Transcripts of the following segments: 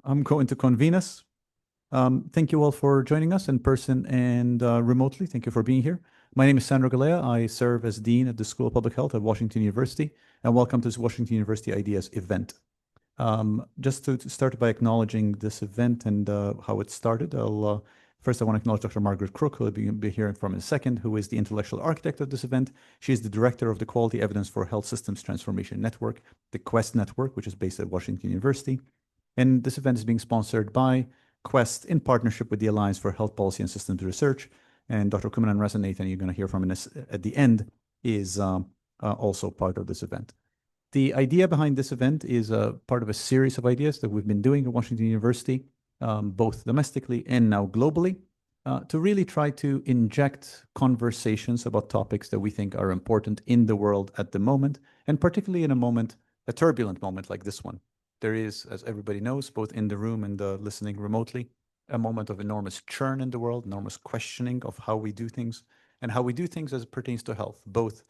I'm going to convene us. Thank you all for joining us in person and remotely. Thank you for being here. My name is Sandro Galea. I serve as Dean at the School of Public Health at Washington University, and welcome to this Washington University Ideas event. Just to start by acknowledging this event and how it started, first I want to acknowledge Dr. Margaret Kruk, who we'll be hearing from in a second, who is the intellectual architect of this event. She is the director of the Quality Evidence for Health Systems Transformation Network, the QUEST network, which is based at Washington University. And this event is being sponsored by Quest in partnership with the Alliance for Health Policy and Systems Research. And Dr. Kumanan Rasanathan, you're going to hear from at the end, is also part of this event. The idea behind this event is part of a series of ideas that we've been doing at Washington University, both domestically and now globally, to really try to inject conversations about topics that we think are important in the world at the moment, and particularly in a turbulent moment like this one. There is, as everybody knows, both in the room and listening remotely, a moment of enormous churn in the world, enormous questioning of how we do things, and how we do things as it pertains to health, both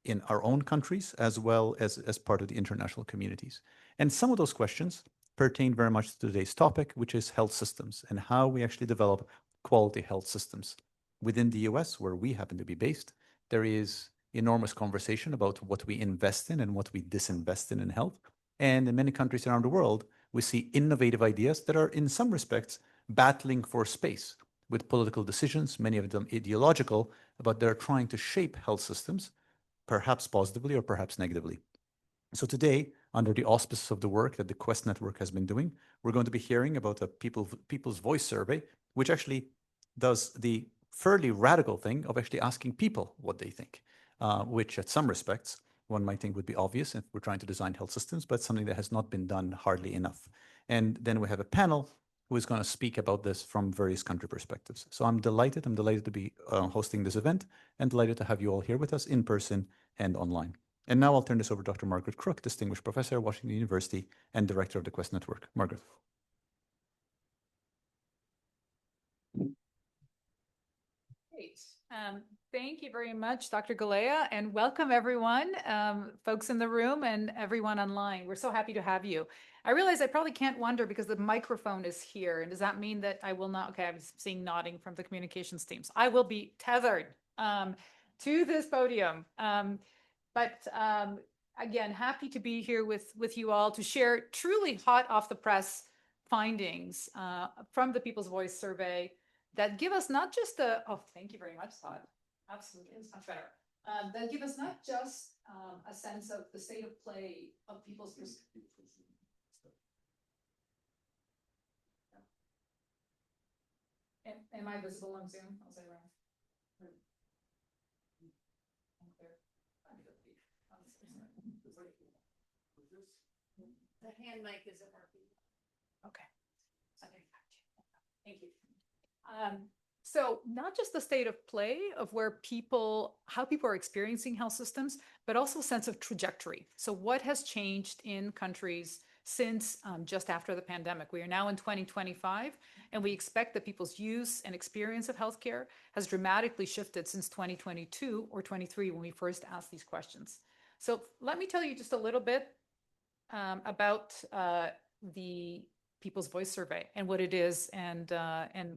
in our own countries as well as part of the international communities. And some of those questions pertain very much to today's topic, which is health systems and how we actually develop quality health systems. Within the US, where we happen to be based, there is enormous conversation about what we invest in and what we disinvest in health. And in many countries around the world, we see innovative ideas that are, in some respects, battling for space with political decisions, many of them ideological, but they're trying to shape health systems, perhaps positively or perhaps negatively. So today, under the auspices of the work that the Quest Network has been doing, we're going to be hearing about a People's Voice survey, which actually does the fairly radical thing of actually asking people what they think, which at some respects, one might think would be obvious if we're trying to design health systems, but something that has not been done hardly enough. And then we have a panel who is going to speak about this from various country perspectives. So I'm delighted to be hosting this event and delighted to have you all here with us in person and online. And now I'll turn this over to Dr. Margaret Kruk, Distinguished Professor at Washington University and Director of the Quest Network. Margaret. Great. Thank you very much, Dr. Galea, and welcome everyone, folks in the room and everyone online. We're so happy to have you. I realize I probably can't wonder because the microphone is here. And does that mean that I will not? Okay, I'm seeing nodding from the communications teams. I will be tethered to this podium. Again, happy to be here with you all to share truly hot off the press findings from the People's Voice survey that give us not just thank you very much, Todd. Absolutely, it's much better. That give us not just a sense of the state of play of people's. Am I visible on Zoom? I'll say right. The hand mic isn't working. Okay. Thank you. So not just the state of play of how people are experiencing health systems, but also a sense of trajectory. So what has changed in countries since just after the pandemic? We are now in 2025, and we expect that people's use and experience of healthcare has dramatically shifted since 2022 or 23 when we first asked these questions. So let me tell you just a little bit about the People's Voice survey and what it is, and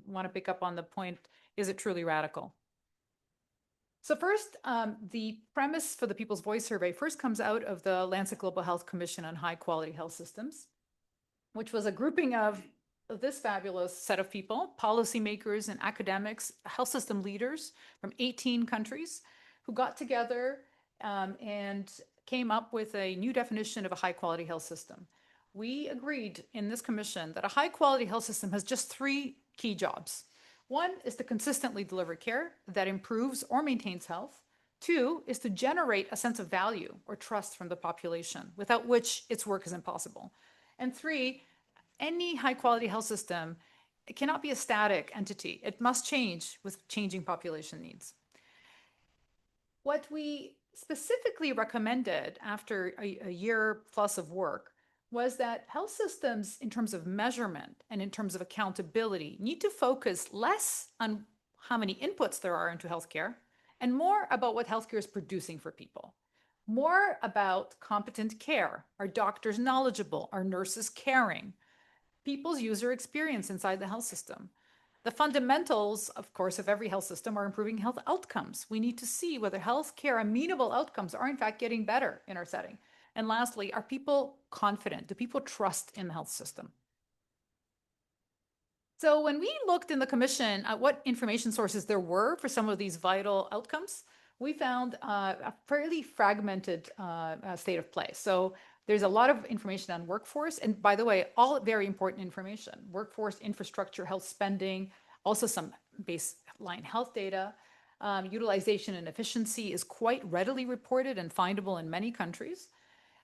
want to pick up on the point, is it truly radical? So first, the premise for the People's Voice survey first comes out of the Lancet Global Health Commission on High Quality Health Systems, which was a grouping of this fabulous set of people, policymakers and academics, health system leaders from 18 countries who got together and came up with a new definition of a high quality health system. We agreed in this commission that a high quality health system has just three key jobs. One is to consistently deliver care that improves or maintains health. Two is to generate a sense of value or trust from the population, without which its work is impossible. And three, any high quality health system, it cannot be a static entity. It must change with changing population needs. What we specifically recommended after a year plus of work was that health systems, in terms of measurement and in terms of accountability, need to focus less on how many inputs there are into healthcare and more about what healthcare is producing for people. More about competent care, are doctors knowledgeable, are nurses caring, people's user experience inside the health system. The fundamentals, of course, of every health system are improving health outcomes. We need to see whether healthcare amenable outcomes are in fact getting better in our setting. And lastly, are people confident? Do people trust in the health system? So when we looked in the commission at what information sources there were for some of these vital outcomes, we found a fairly fragmented state of play. So there's a lot of information on workforce. And by the way, all very important information: workforce, infrastructure, health spending, also some baseline health data. Utilization and efficiency is quite readily reported and findable in many countries.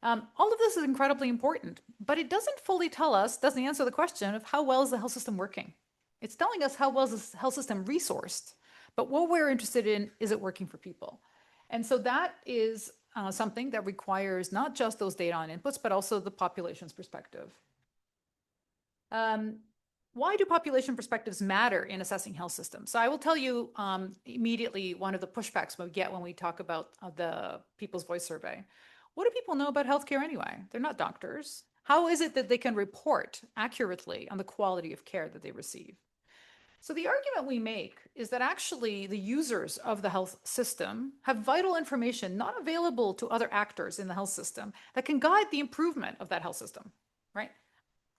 All of this is incredibly important, but it doesn't fully tell us, doesn't answer the question of how well is the health system working. It's telling us how well is the health system resourced, but what we're interested in, is it working for people? And so that is something that requires not just those data on inputs, but also the population's perspective. Why do population perspectives matter in assessing health systems? So I will tell you immediately one of the pushbacks we get when we talk about the People's Voice Survey. What do people know about healthcare anyway? They're not doctors. How is it that they can report accurately on the quality of care that they receive? So the argument we make is that actually the users of the health system have vital information not available to other actors in the health system that can guide the improvement of that health system, right?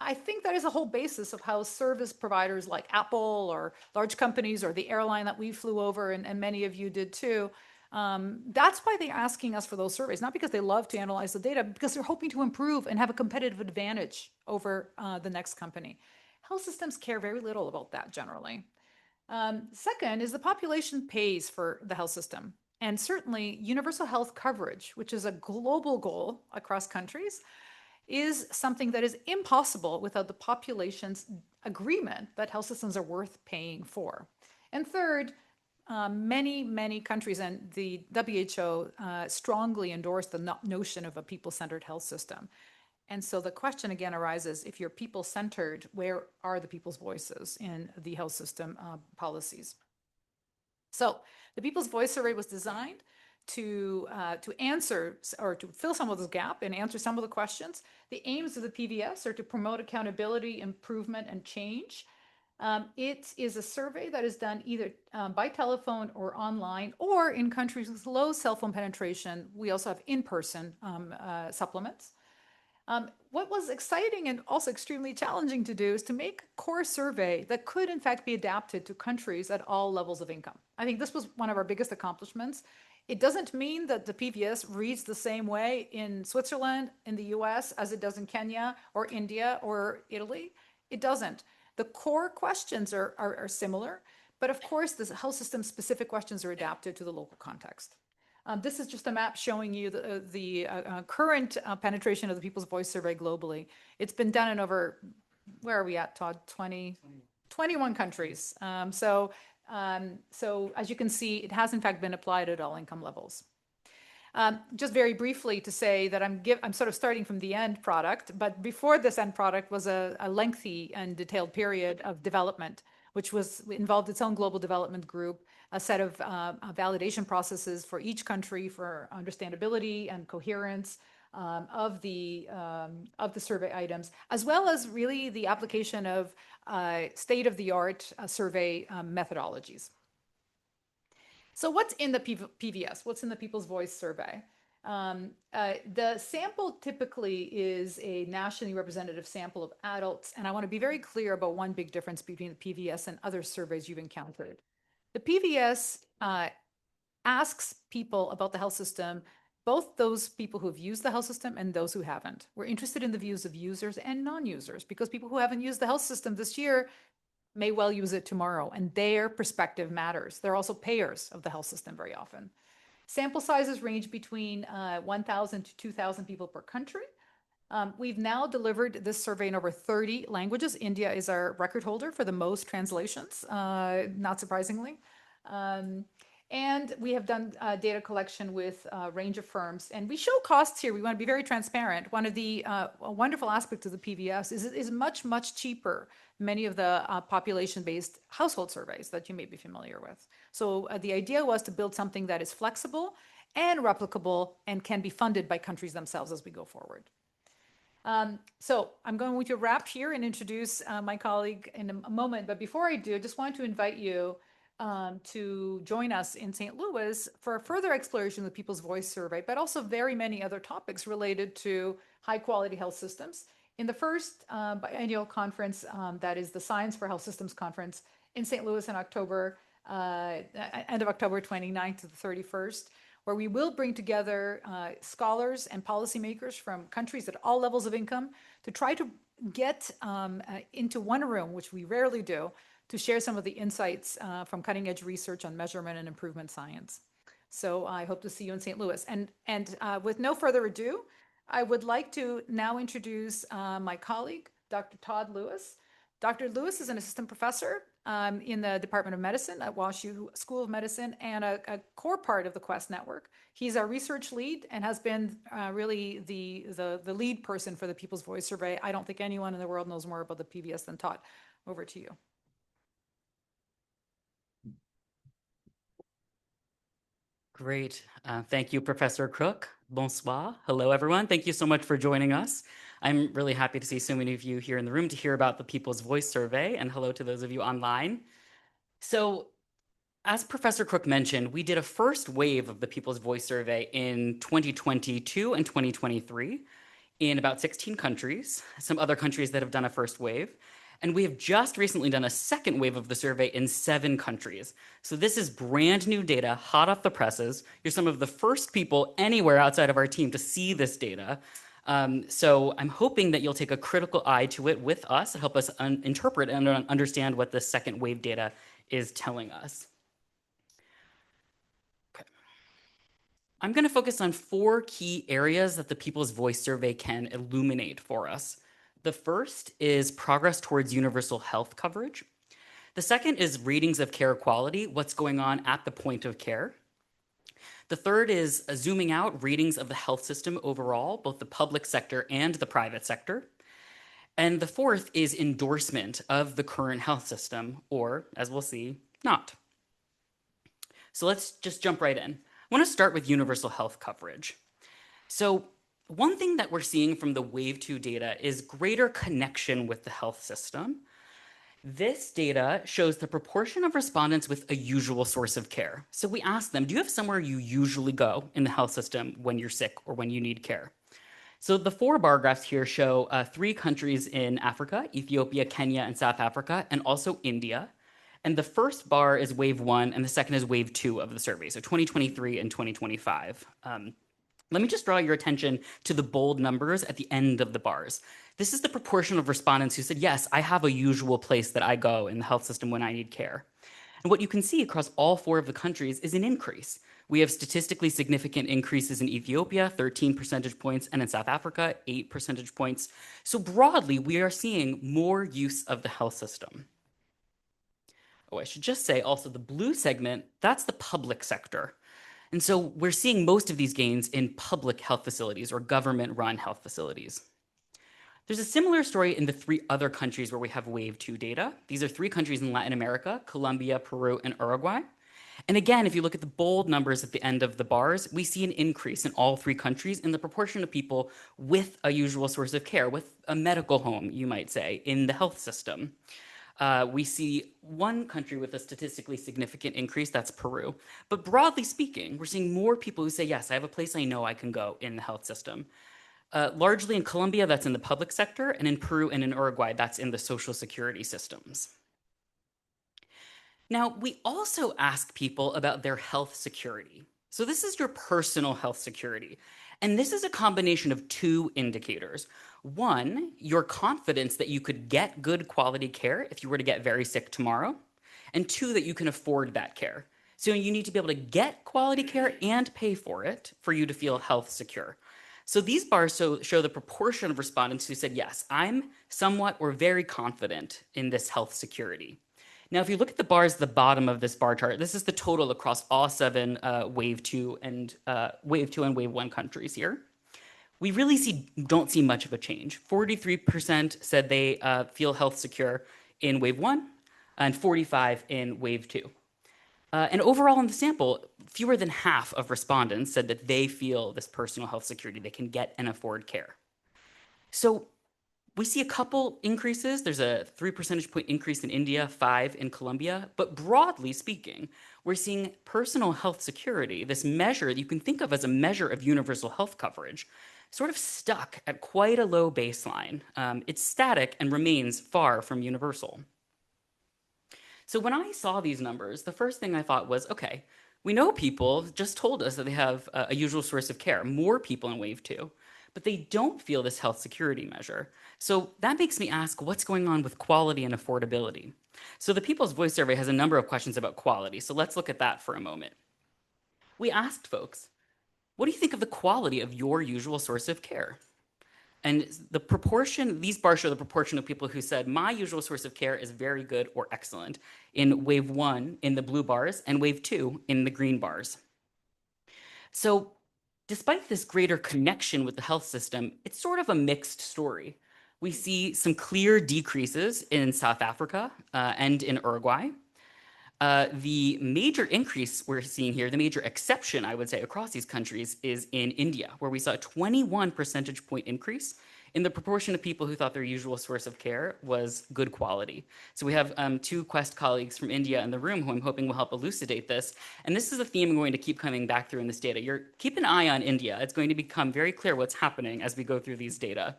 I think that is the whole basis of how service providers like Apple or large companies or the airline that we flew over, and many of you did too, that's why they're asking us for those surveys, not because they love to analyze the data, because they're hoping to improve and have a competitive advantage over the next company. Health systems care very little about that generally. Second is the population pays for the health system. And certainly universal health coverage, which is a global goal across countries, is something that is impossible without the population's agreement that health systems are worth paying for. And third, many countries and the WHO strongly endorse the notion of a people-centered health system. And so the question again arises, if you're people-centered, where are the people's voices in the health system policies? So the People's Voice Survey was designed to answer or to fill some of this gap and answer some of the questions. The aims of the PVS are to promote accountability, improvement, and change. It is a survey that is done either by telephone or online, or in countries with low cell phone penetration, we also have in-person supplements. What was exciting and also extremely challenging to do is to make a core survey that could in fact be adapted to countries at all levels of income. I think this was one of our biggest accomplishments. It doesn't mean that the PVS reads the same way in Switzerland, in the US, as it does in Kenya or India or Italy. It doesn't. The core questions are similar, but of course the health system specific questions are adapted to the local context. This is just a map showing you the current penetration of the People's Voice Survey globally. It's been done in over, where are we at, Todd? 21 countries. So as you can see, it has in fact been applied at all income levels. Just very briefly to say that I'm sort of starting from the end product, but before this end product was a lengthy and detailed period of development, which involved its own global development group, a set of validation processes for each country for understandability and coherence of the survey items, as well as really the application of state-of-the-art survey methodologies. So what's in the PVS? What's in the People's Voice Survey? The sample typically is a nationally representative sample of adults, and I want to be very clear about one big difference between the PVS and other surveys you've encountered. The PVS asks people about the health system, both those people who have used the health system and those who haven't. We're interested in the views of users and non-users, because people who haven't used the health system this year may well use it tomorrow, and their perspective matters. They're also payers of the health system very often. Sample sizes range between 1,000 to 2,000 people per country. We've now delivered this survey in over 30 languages. India is our record holder for the most translations, not surprisingly. And we have done data collection with a range of firms. And we show costs here. We want to be very transparent. One of the wonderful aspects of the PVS is much, much cheaper many of the population-based household surveys that you may be familiar with. So the idea was to build something that is flexible and replicable and can be funded by countries themselves as we go forward. So I'm going to wrap here and introduce my colleague in a moment. But before I do, I just want to invite you to join us in St. Louis for a further exploration of the People's Voice Survey, but also very many other topics related to high quality health systems. In the first biennial conference, that is the Science for Health Systems Conference in St. Louis in October, end of October 29th to the 31st, where we will bring together scholars and policymakers from countries at all levels of income to try to get into one room, which we rarely do, to share some of the insights from cutting edge research on measurement and improvement science. So I hope to see you in St. Louis. And with no further ado, I would like to now introduce my colleague, Dr. Todd Lewis. Dr. Lewis is an assistant professor in the Department of Medicine at WashU School of Medicine and a core part of the Quest network. He's our research lead and has been really the lead person for the People's Voice Survey. I don't think anyone in the world knows more about the PVS than Todd. Over to you. Great. Thank you, Professor Kruk. Bonsoir. Hello, everyone. Thank you so much for joining us. I'm really happy to see so many of you here in the room to hear about the People's Voice Survey, and hello to those of you online. So, as Professor Kruk mentioned, we did a first wave of the People's Voice Survey in 2022 and 2023 in about 16 countries, some other countries that have done a first wave. And we have just recently done a second wave of the survey in 7 countries. So this is brand new data, hot off the presses. You're some of the first people anywhere outside of our team to see this data. So I'm hoping that you'll take a critical eye to it with us and help us interpret and understand what the second wave data is telling us. Okay. I'm going to focus on 4 key areas that the People's Voice Survey can illuminate for us. The first is progress towards universal health coverage. The second is ratings of care quality, what's going on at the point of care. The third is zooming out ratings of the health system overall, both the public sector and the private sector. And the fourth is endorsement of the current health system, or, as we'll see, not. So let's just jump right in. I want to start with universal health coverage. So one thing that we're seeing from the Wave 2 data is greater connection with the health system. This data shows the proportion of respondents with a usual source of care. So we asked them, do you have somewhere you usually go in the health system when you're sick or when you need care? So the 4 bar graphs here show 3 countries in Africa, Ethiopia, Kenya, and South Africa, and also India. And the first bar is Wave 1, and the second is Wave 2 of the survey, so 2023 and 2025. Let me just draw your attention to the bold numbers at the end of the bars. This is the proportion of respondents who said, yes, I have a usual place that I go in the health system when I need care. And what you can see across all 4 of the countries is an increase. We have statistically significant increases in Ethiopia, 13 percentage points, and in South Africa, 8 percentage points. So broadly, we are seeing more use of the health system. Oh, I should just say also the blue segment, that's the public sector. And so we're seeing most of these gains in public health facilities or government-run health facilities. There's a similar story in the 3 other countries where we have Wave 2 data. These are 3 countries in Latin America, Colombia, Peru, and Uruguay. And again, if you look at the bold numbers at the end of the bars, we see an increase in all 3 countries in the proportion of people with a usual source of care, with a medical home, you might say, in the health system. We see one country with a statistically significant increase, that's Peru. But broadly speaking, we're seeing more people who say, yes, I have a place I know I can go in the health system. Largely in Colombia, that's in the public sector, and in Peru and in Uruguay, that's in the social security systems. Now, we also ask people about their health security. So this is your personal health security. And this is a combination of 2 indicators. One, your confidence that you could get good quality care if you were to get very sick tomorrow. And 2, that you can afford that care. So you need to be able to get quality care and pay for it for you to feel health secure. So these bars show the proportion of respondents who said, yes, I'm somewhat or very confident in this health security. Now, if you look at the bars at the bottom of this bar chart, this is the total across all 7 Wave 2 and Wave 1 countries here. We really don't see much of a change. 43% said they feel health secure in Wave 1 and 45% in Wave 2. And overall in the sample, fewer than half of respondents said that they feel this personal health security, they can get and afford care. So we see a couple increases. There's a 3 percentage point increase in India, 5 in Colombia. But broadly speaking, we're seeing personal health security, this measure that you can think of as a measure of universal health coverage, sort of stuck at quite a low baseline. It's static and remains far from universal. So when I saw these numbers, the first thing I thought was, okay, we know people just told us that they have a usual source of care, more people in wave 2, but they don't feel this health security measure. So that makes me ask, what's going on with quality and affordability? So the People's Voice survey has a number of questions about quality, so let's look at that for a moment. We asked folks, what do you think of the quality of your usual source of care? And the proportion, these bars show the proportion of people who said, my usual source of care is very good or excellent in wave 1 in the blue bars and wave 2 in the green bars. So despite this greater connection with the health system, it's sort of a mixed story. We see some clear decreases in South Africa and in Uruguay. The major increase we're seeing here, the major exception, I would say, across these countries is in India, where we saw a 21 percentage point increase in the proportion of people who thought their usual source of care was good quality. So we have 2 Quest colleagues from India in the room who I'm hoping will help elucidate this. And this is a theme I'm going to keep coming back through in this data. Keep an eye on India. It's going to become very clear what's happening as we go through these data.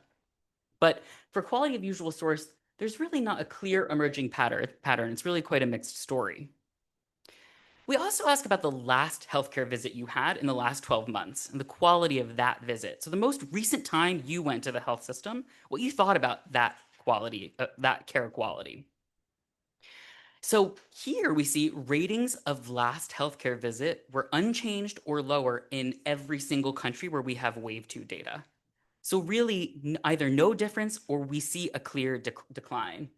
But for quality of usual source, there's really not a clear emerging pattern. It's really quite a mixed story. We also ask about the last healthcare visit you had in the last 12 months and the quality of that visit. So the most recent time you went to the health system, what you thought about that quality, that care quality. So here we see ratings of last healthcare visit were unchanged or lower in every single country where we have wave 2 data. So really either no difference or we see a clear decline.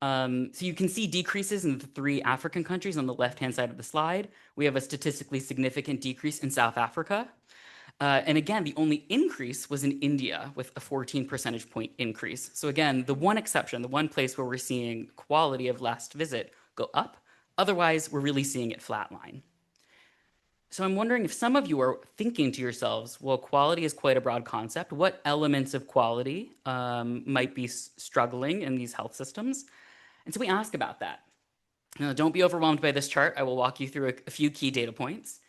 So you can see decreases in the 3 African countries on the left-hand side of the slide. We have a statistically significant decrease in South Africa. And again, the only increase was in India with a 14 percentage point increase. So again, the one exception, the one place where we're seeing quality of last visit go up. Otherwise, we're really seeing it flatline. So I'm wondering if some of you are thinking to yourselves, well, quality is quite a broad concept. What elements of quality might be struggling in these health systems? And so we ask about that. Now, don't be overwhelmed by this chart. I will walk you through a few key data points.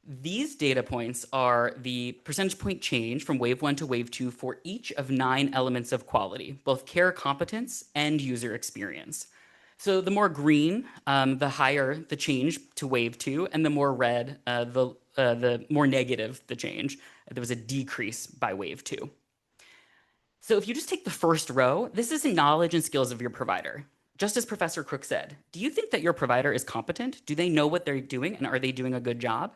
These data points are the percentage point change from wave 1 to wave 2 for each of 9 elements of quality, both care competence and user experience. So the more green, the higher the change to wave 2, and the more red, the more negative the change. There was a decrease by wave 2. So if you just take the first row, this is the knowledge and skills of your provider. Just as Professor Kruk said, do you think that your provider is competent? Do they know what they're doing, and are they doing a good job?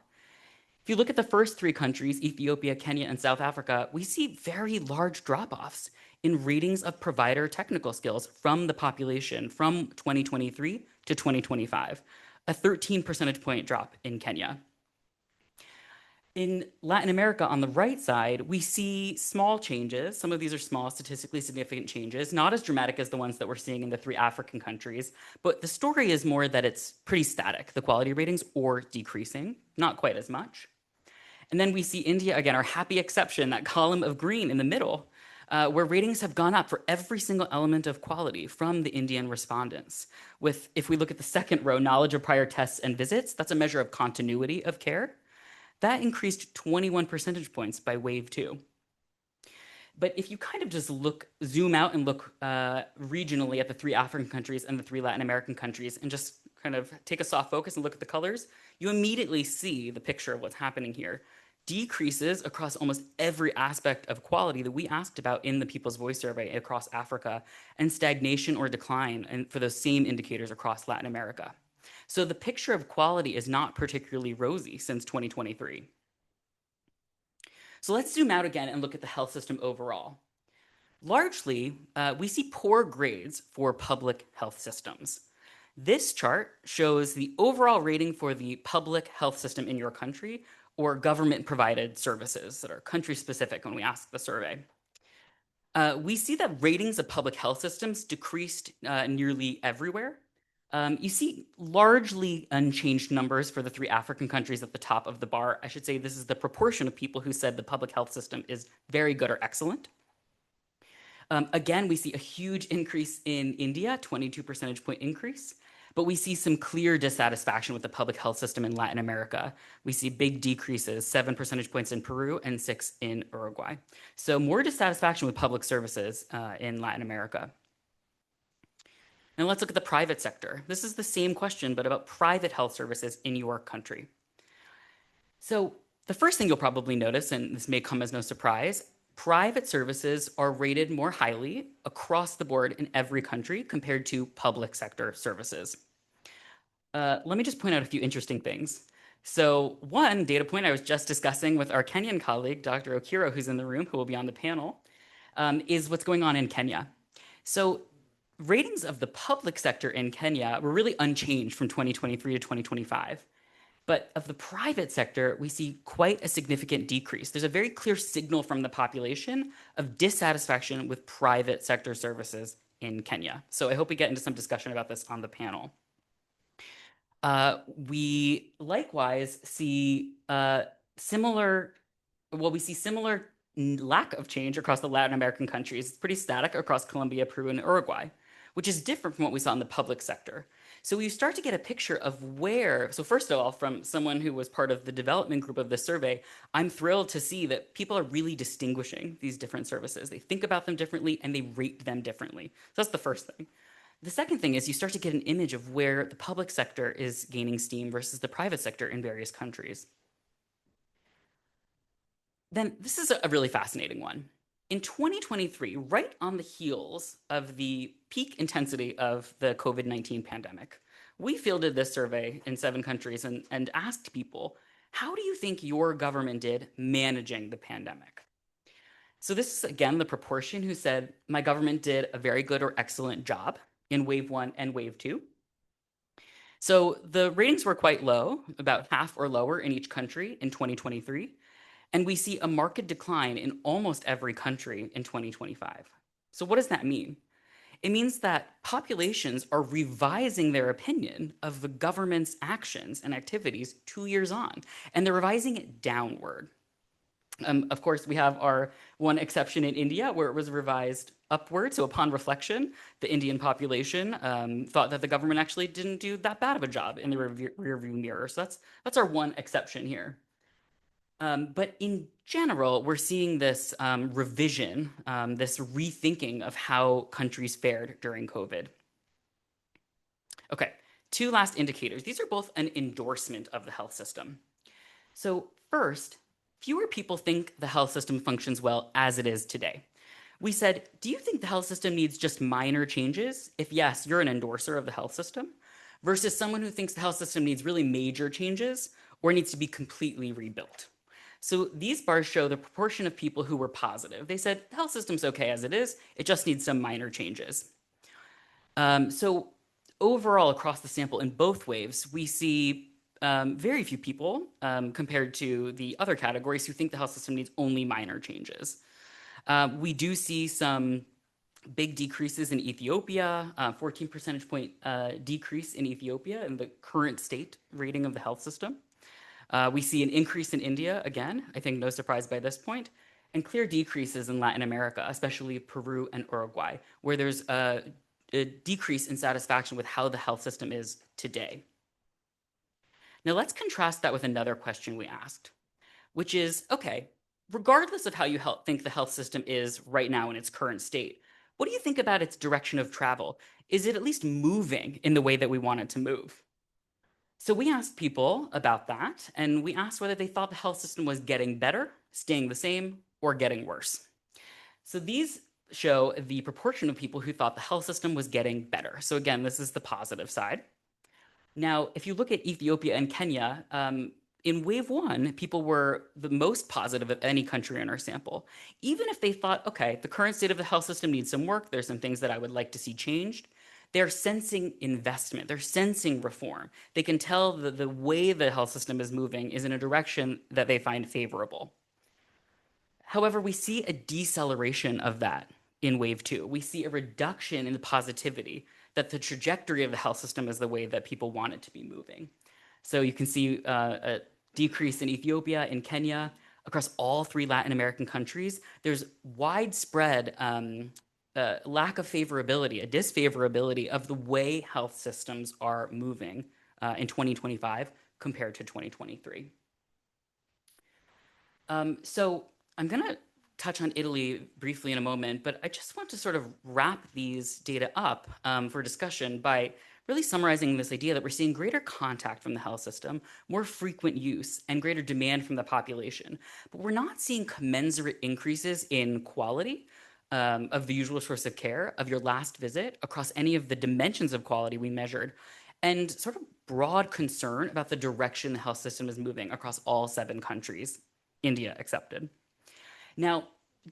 If you look at the first 3 countries, Ethiopia, Kenya, and South Africa, we see very large drop-offs in ratings of provider technical skills from the population from 2023 to 2025, a 13 percentage point drop in Kenya. In Latin America, on the right side, we see small changes. Some of these are small, statistically significant changes, not as dramatic as the ones that we're seeing in the 3 African countries, but the story is more that it's pretty static, the quality ratings, or decreasing, not quite as much. And then we see India, again, our happy exception, that column of green in the middle, where ratings have gone up for every single element of quality from the Indian respondents. With, if we look at the second row, knowledge of prior tests and visits, that's a measure of continuity of care. That increased 21 percentage points by wave 2. But if you kind of just zoom out and look regionally at the 3 African countries and the 3 Latin American countries and just kind of take a soft focus and look at the colors, you immediately see the picture of what's happening here. Decreases across almost every aspect of quality that we asked about in the People's Voice survey across Africa, and stagnation or decline for those same indicators across Latin America. So the picture of quality is not particularly rosy since 2023. So let's zoom out again and look at the health system overall. Largely, we see poor grades for public health systems. This chart shows the overall rating for the public health system in your country or government-provided services that are country-specific when we ask the survey. We see that ratings of public health systems decreased nearly everywhere. You see largely unchanged numbers for the 3 African countries at the top of the bar. I should say this is the proportion of people who said the public health system is very good or excellent. Again, we see a huge increase in India, 22 percentage point increase, but we see some clear dissatisfaction with the public health system in Latin America. We see big decreases, 7 percentage points in Peru and 6 in Uruguay. So more dissatisfaction with public services in Latin America. Now let's look at the private sector. This is the same question, but about private health services in your country. So the first thing you'll probably notice, and this may come as no surprise, private services are rated more highly across the board in every country compared to public sector services. Let me just point out a few interesting things. So one data point I was just discussing with our Kenyan colleague, Dr. Okiro, who's in the room, who will be on the panel, is what's going on in Kenya. So ratings of the public sector in Kenya were really unchanged from 2023 to 2025. But of the private sector, we see quite a significant decrease. There's a very clear signal from the population of dissatisfaction with private sector services in Kenya. So I hope we get into some discussion about this on the panel. We likewise see similar lack of change across the Latin American countries. It's pretty static across Colombia, Peru, and Uruguay, which is different from what we saw in the public sector. So we start to get a picture of where, so first of all, from someone who was part of the development group of this survey, I'm thrilled to see that people are really distinguishing these different services. They think about them differently and they rate them differently. So that's the first thing. The second thing is you start to get an image of where the public sector is gaining steam versus the private sector in various countries. Then this is a really fascinating one. In 2023, right on the heels of the peak intensity of the COVID-19 pandemic, we fielded this survey in 7 countries and asked people, how do you think your government did managing the pandemic? So this is, again, the proportion who said, my government did a very good or excellent job in wave 1 and wave 2. So the ratings were quite low, about half or lower in each country in 2023. And we see a marked decline in almost every country in 2025. So what does that mean? It means that populations are revising their opinion of the government's actions and activities 2 years on, and they're revising it downward. Of course, we have our one exception in India where it was revised upward. So upon reflection, the Indian population thought that the government actually didn't do that bad of a job in the rearview mirror. So that's our one exception here. But in general, we're seeing this revision, this rethinking of how countries fared during COVID. Okay, 2 last indicators. These are both an endorsement of the health system. So first, fewer people think the health system functions well as it is today. We said, do you think the health system needs just minor changes? If yes, you're an endorser of the health system, versus someone who thinks the health system needs really major changes or needs to be completely rebuilt. So these bars show the proportion of people who were positive. They said, the health system's okay as it is, it just needs some minor changes. So overall, across the sample in both waves, we see very few people compared to the other categories who think the health system needs only minor changes. We do see some big decreases in Ethiopia, 14 percentage point decrease in Ethiopia in the current state rating of the health system. We see an increase in India, again, I think no surprise by this point, and clear decreases in Latin America, especially Peru and Uruguay, where there's a decrease in satisfaction with how the health system is today. Now let's contrast that with another question we asked, which is, okay, regardless of how you think the health system is right now in its current state, what do you think about its direction of travel? Is it at least moving in the way that we want it to move? So we asked people about that, and we asked whether they thought the health system was getting better, staying the same, or getting worse. So these show the proportion of people who thought the health system was getting better. So again, this is the positive side. Now, if you look at Ethiopia and Kenya, in wave 1, people were the most positive of any country in our sample. Even if they thought, okay, the current state of the health system needs some work, there's some things that I would like to see changed, they're sensing investment, they're sensing reform. They can tell that the way the health system is moving is in a direction that they find favorable. However, we see a deceleration of that in wave 2. We see a reduction in the positivity that the trajectory of the health system is the way that people want it to be moving. So you can see a decrease in Ethiopia, in Kenya, across all 3 Latin American countries. There's widespread lack of favorability, a disfavorability of the way health systems are moving in 2025 compared to 2023. So I'm going to touch on Italy briefly in a moment, but I just want to sort of wrap these data up for discussion by really summarizing this idea that we're seeing greater contact from the health system, more frequent use, and greater demand from the population. But we're not seeing commensurate increases in quality of the usual source of care of your last visit across any of the dimensions of quality we measured, and sort of broad concern about the direction the health system is moving across all 7 countries, India accepted. Now,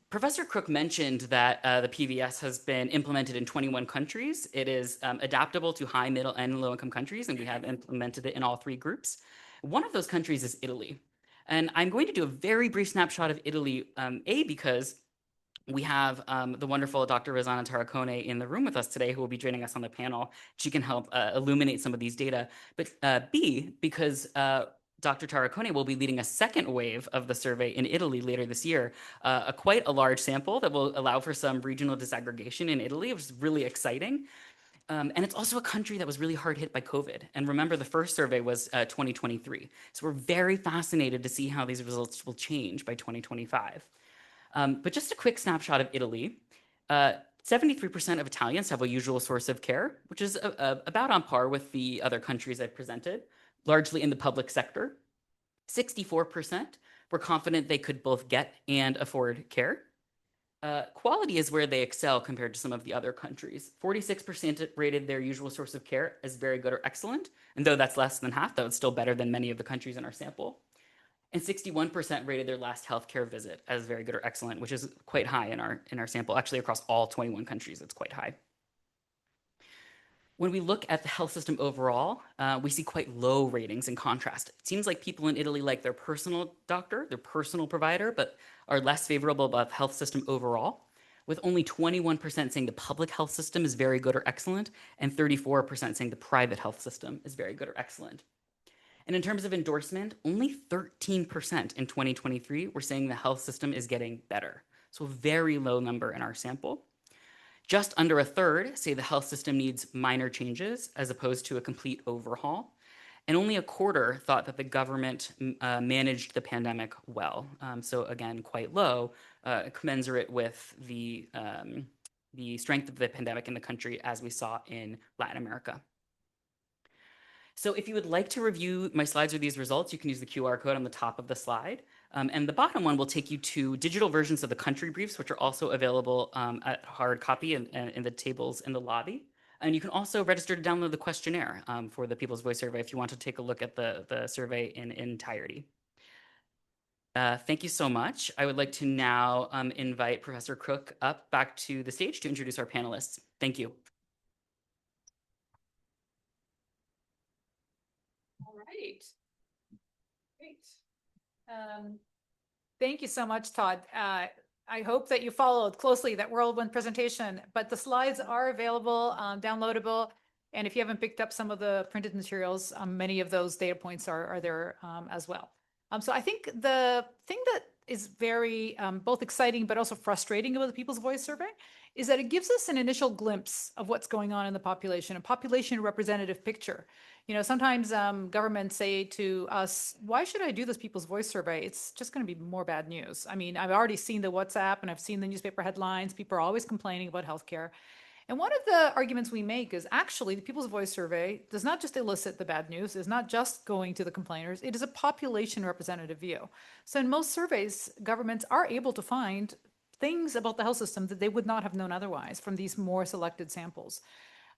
Professor Kruk mentioned that the PVS has been implemented in 21 countries. It is adaptable to high, middle, and low-income countries, and we have implemented it in all 3 groups. One of those countries is Italy. And I'm going to do a very brief snapshot of Italy, because we have the wonderful Dr. Rosanna Tarracone in the room with us today, who will be joining us on the panel. She can help illuminate some of these data. But B, because Dr. Tarracone will be leading a second wave of the survey in Italy later this year, quite a large sample that will allow for some regional disaggregation in Italy, which is really exciting. And it's also a country that was really hard hit by COVID. And remember, the first survey was 2023. So we're very fascinated to see how these results will change by 2025. But just a quick snapshot of Italy. 73% of Italians have a usual source of care, which is about on par with the other countries I've presented, largely in the public sector. 64% were confident they could both get and afford care. Quality is where they excel compared to some of the other countries. 46% rated their usual source of care as very good or excellent. And though that's less than half, though, it's still better than many of the countries in our sample. And 61% rated their last healthcare visit as very good or excellent, which is quite high in our sample. Actually, across all 21 countries, it's quite high. When we look at the health system overall, we see quite low ratings in contrast. It seems like people in Italy like their personal doctor, their personal provider, but are less favorable about the health system overall, with only 21% saying the public health system is very good or excellent, and 34% saying the private health system is very good or excellent. And in terms of endorsement, only 13% in 2023 were saying the health system is getting better. So a very low number in our sample. Just under a third say the health system needs minor changes as opposed to a complete overhaul. And only a quarter thought that the government managed the pandemic well. So again, quite low, commensurate with the strength of the pandemic in the country as we saw in Latin America. So if you would like to review my slides or these results, you can use the QR code on the top of the slide. And the bottom one will take you to digital versions of the country briefs, which are also available at hard copy in the tables in the lobby. And you can also register to download the questionnaire for the People's Voice survey if you want to take a look at the survey in entirety. Thank you so much. I would like to now invite Professor Kruk up back to the stage to introduce our panelists. Thank you. All right. Great. Thank you so much, Todd. I hope that you followed closely that whirlwind presentation, but the slides are available, downloadable. And if you haven't picked up some of the printed materials, many of those data points are there as well. So I think the thing that is very both exciting but also frustrating about the People's Voice survey is that it gives us an initial glimpse of what's going on in the population, a population representative picture. You know, sometimes governments say to us, why should I do this People's Voice survey? It's just going to be more bad news. I mean, I've already seen the WhatsApp and I've seen the newspaper headlines. People are always complaining about healthcare. And one of the arguments we make is actually the People's Voice survey does not just elicit the bad news, is not just going to the complainers, it is a population representative view. So in most surveys, governments are able to find things about the health system that they would not have known otherwise from these more selected samples.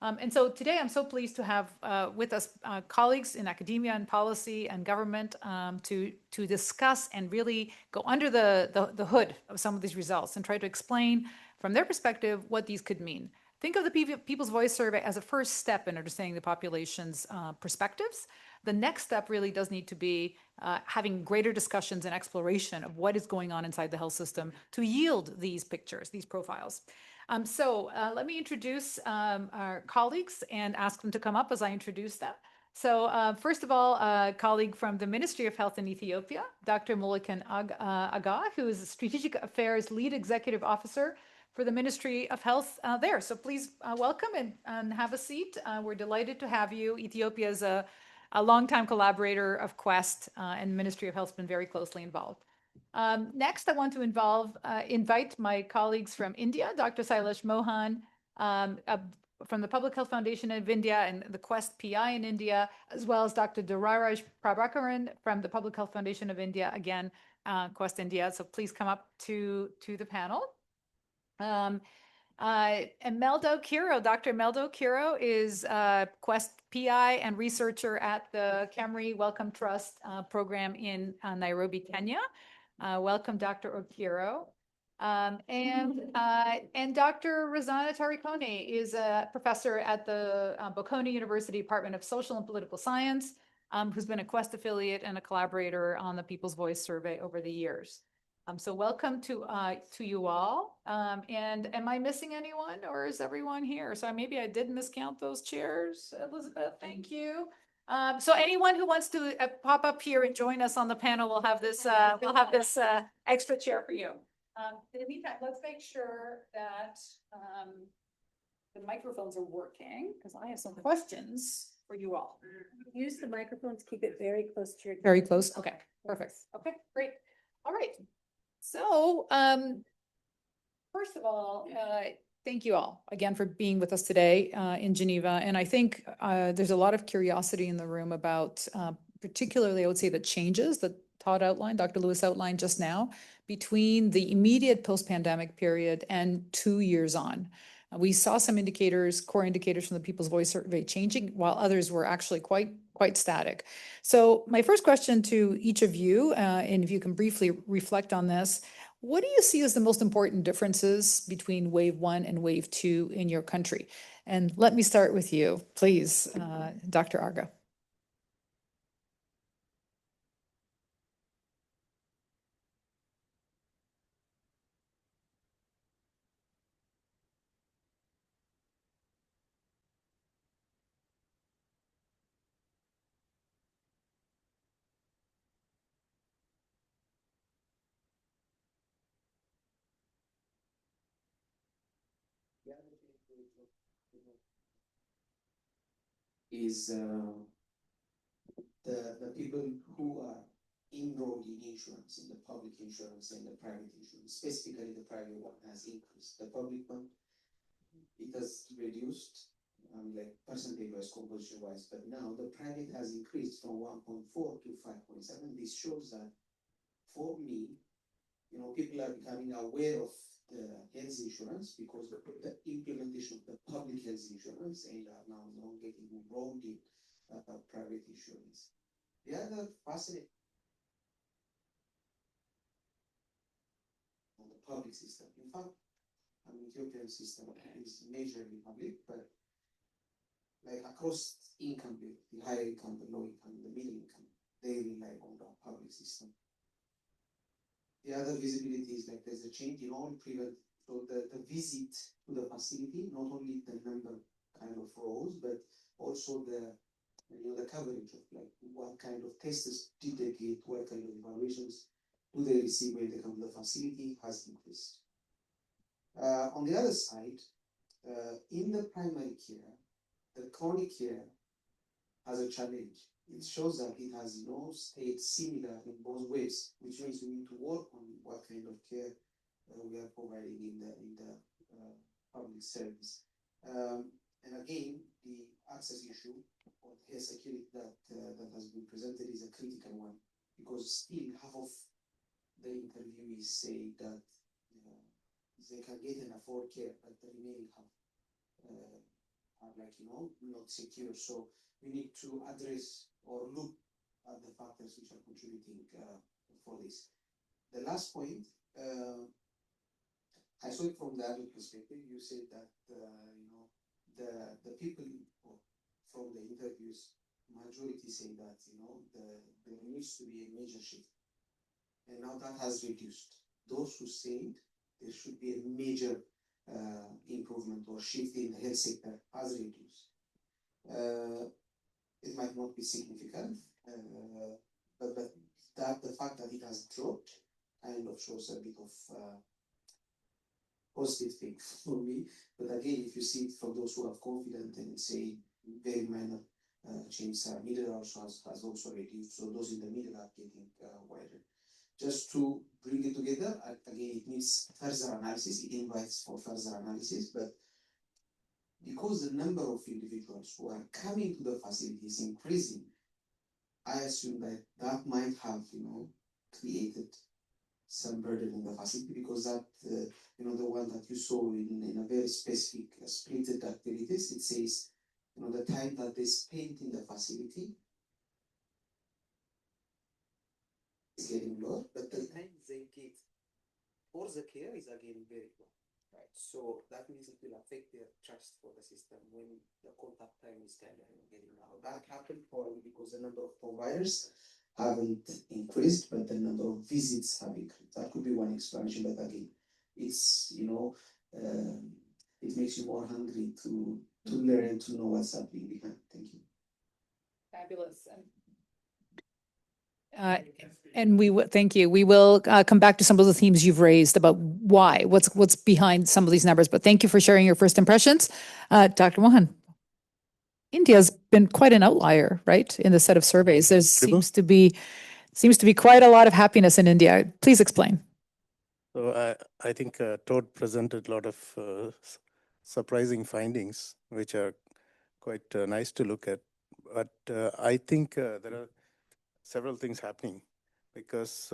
And so today I'm so pleased to have with us colleagues in academia and policy and government to discuss and really go under the hood of some of these results and try to explain from their perspective what these could mean. Think of the People's Voice survey as a first step in understanding the population's perspectives. The next step really does need to be having greater discussions and exploration of what is going on inside the health system to yield these pictures, these profiles. So let me introduce our colleagues and ask them to come up as I introduce them. So first of all, a colleague from the Ministry of Health in Ethiopia, Dr. Mulliken Aga, who is a Strategic Affairs Lead Executive Officer for the Ministry of Health there. So please welcome and have a seat. We're delighted to have you. Ethiopia is a longtime collaborator of Quest, and the Ministry of Health has been very closely involved. Next, I want to invite my colleagues from India, Dr. Sailesh Mohan, from the Public Health Foundation of India and the Quest PI in India, as well as Dr. Duraraj Prabhakaran from the Public Health Foundation of India, again, Quest India. So please come up to the panel. And Meldo Kiro, Dr. Meldo Kiro is Quest PI and researcher at the Kemri Wellcome Trust program in Nairobi, Kenya. Welcome, Dr. Okiro. And Dr. Razana Tarikone is a professor at the Bocconi University Department of Social and Political Science, who's been a Quest affiliate and a collaborator on the People's Voice survey over the years. So welcome to you all. And am I missing anyone, or is everyone here? So maybe I did miscount those chairs, Elizabeth. Thank you. So anyone who wants to pop up here and join us on the panel, we'll have this extra chair for you. In the meantime, let's make sure that the microphones are working, because I have some questions for you all. Use the microphones, keep it very close to your. Very close. Okay, perfect. Okay, great. All right. So, first of all, thank you all again for being with us today in Geneva. And I think there's a lot of curiosity in the room about, particularly, I would say, the changes that Todd outlined, Dr. Lewis outlined just now, between the immediate post-pandemic period and 2 years on. We saw some indicators, core indicators from the People's Voice survey changing, while others were actually quite static. So my first question to each of you, and if you can briefly reflect on this, what do you see as the most important differences between wave 1 and wave 2 in your country? And let me start with you, please, Dr. Arga. Is the people who are enrolled in insurance, in the public insurance and the private insurance. Specifically, the private one has increased. The public one, it has reduced, like percentage-wise, composition-wise, but now the private has increased from 1.4 to 5.7. This shows that, for me, people are becoming aware of the health insurance because of the implementation of the public health insurance, and are now getting enrolled in private insurance. The other fascinating on the public system. In fact, Ethiopian system is majorly public, but like across income, the higher income, the low income, the middle income, they rely on the public system. The other visibility is like there's a change in all private, so the visit to the facility, not only the number kind of rows, but also the coverage of like what kind of tests did they get, what kind of evaluations do they receive when they come to the facility has increased. On the other side, in the primary care, the chronic care has a challenge. It shows that it has stayed similar in both ways, which means we need to work on what kind of care we are providing in the public service. And again, the access issue or care security that has been presented is a critical one, because still half of the interviewees say that they can get and afford care, but the remaining half are like not secure. So we need to address or look at the factors which are contributing for this. The last point, I saw it from the other perspective. You said that the people from the interviews, majority say that there needs to be a major shift, and now that has reduced. Those who said there should be a major improvement or shift in the health sector has reduced. It might not be significant, but that the fact that it has dropped kind of shows a bit of positive thing for me. But again, if you see it from those who are confident and say very minor changes are needed, also has also reduced. So those in the middle are getting wider. Just to bring it together, again, it needs further analysis. It invites for further analysis, but because the number of individuals who are coming to the facility is increasing, I assume that that might have, created some burden in the facility, because that, the one that you saw in a very specific splitted activities, it says, the time that they spent in the facility is getting lower, but the time they get for the care is again very low. Right. So that means it will affect their trust for the system when the contact time is kind of getting low. That happened probably because the number of providers haven't increased, but the number of visits have increased. That could be one explanation, but again, it's it makes you more hungry to learn, to know what's happening behind. Thank you. Fabulous. And thank you. We will come back to some of the themes you've raised about what's behind some of these numbers. But thank you for sharing your first impressions. Dr. Mohan, India's been quite an outlier, right, in the set of surveys. There seems to be quite a lot of happiness in India. Please explain. So I think Todd presented a lot of surprising findings, which are quite nice to look at. But I think there are several things happening because,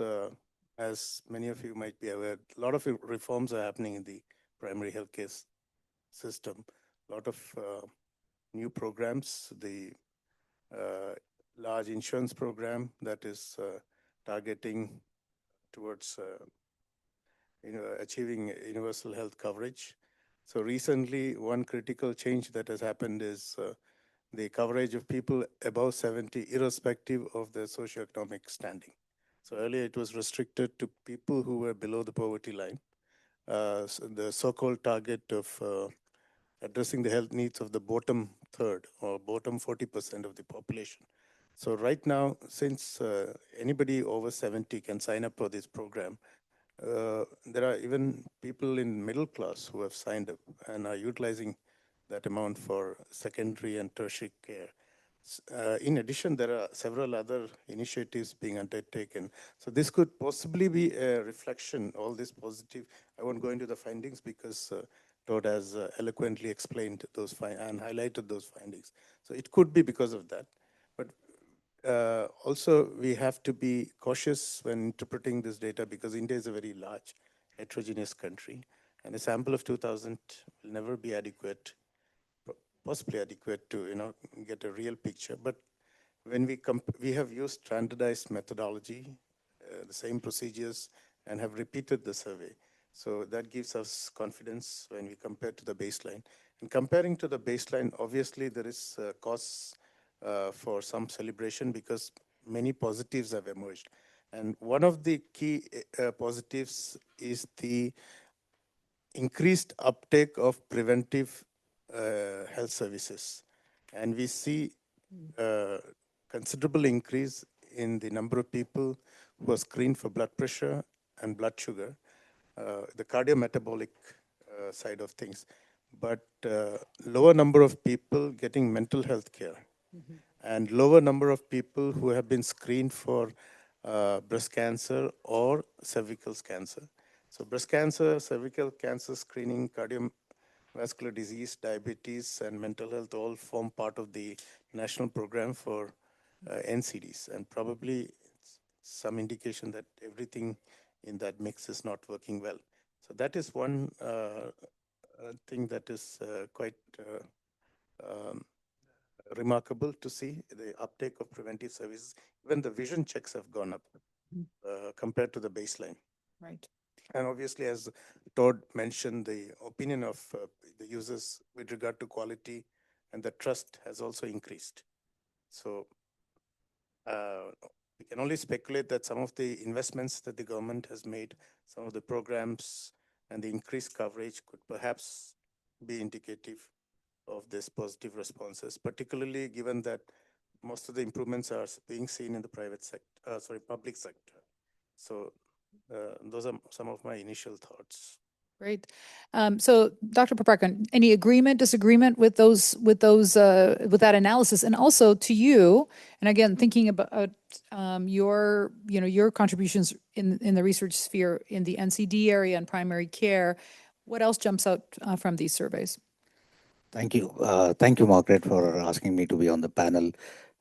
as many of you might be aware, a lot of reforms are happening in the primary healthcare system. A lot of new programs, the large insurance program that is targeting towards achieving universal health coverage. So recently, one critical change that has happened is the coverage of people above 70, irrespective of their socioeconomic standing. So earlier it was restricted to people who were below the poverty line. So the so-called target of addressing the health needs of the bottom third or bottom 40% of the population. So right now, since anybody over 70 can sign up for this program, there are even people in middle class who have signed up and are utilizing that amount for secondary and tertiary care. In addition, there are several other initiatives being undertaken. So this could possibly be a reflection, all this positive. I won't go into the findings because Todd has eloquently explained those and highlighted those findings. So it could be because of that. But also, we have to be cautious when interpreting this data because India is a very large, heterogeneous country. And a sample of 2,000 will never be adequate, possibly adequate to get a real picture. But when we have used standardized methodology, the same procedures, and have repeated the survey. So that gives us confidence when we compare to the baseline. And comparing to the baseline, obviously there is cause for some celebration because many positives have emerged. And one of the key positives is the increased uptake of preventive health services. And we see considerable increase in the number of people who are screened for blood pressure and blood sugar, the cardiometabolic side of things, but lower number of people getting mental health care, and lower number of people who have been screened for breast cancer or cervical cancer. So breast cancer, cervical cancer screening, cardiovascular disease, diabetes, and mental health all form part of the national program for NCDs. And probably some indication that everything in that mix is not working well. So that is one thing that is quite remarkable to see, the uptake of preventive services. Even the vision checks have gone up compared to the baseline. Right. And obviously, as Todd mentioned, the opinion of the users with regard to quality and the trust has also increased. So we can only speculate that some of the investments that the government has made, some of the programs and the increased coverage could perhaps be indicative of this positive responses, particularly given that most of the improvements are being seen in the public sector. So those are some of my initial thoughts. Great. So, Dr. Paparkan, any agreement, disagreement with with that analysis, and also to you? And again, thinking about your contributions in the research sphere in the NCD area and primary care. What else jumps out from these surveys? Thank you. Thank you, Margaret, for asking me to be on the panel.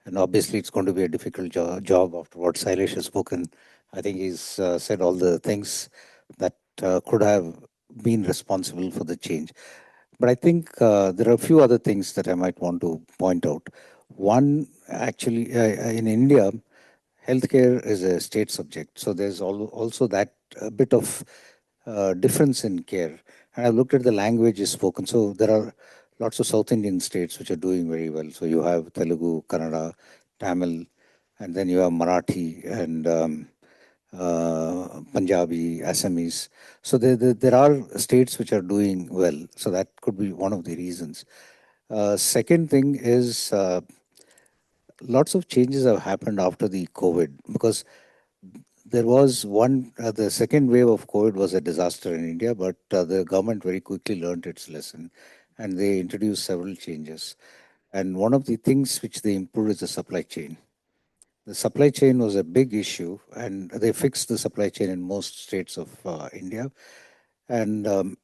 And obviously, it's going to be a difficult job after what Sailesh has spoken. I think he's said all the things that could have been responsible for the change. But I think there are a few other things that I might want to point out. One, actually, in India, healthcare is a state subject. So there's also that a bit of difference in care. And I've looked at the languages spoken. So there are lots of South Indian states which are doing very well. So you have Telugu, Kannada, Tamil, and then you have Marathi and Punjabi, Assamese. So there are states which are doing well. So that could be one of the reasons. Second thing is lots of changes have happened after the COVID, because there was the second wave of COVID was a disaster in India, but the government very quickly learned its lesson and they introduced several changes. And one of the things which they improved is the supply chain. The supply chain was a big issue, and they fixed the supply chain in most states of India. And drug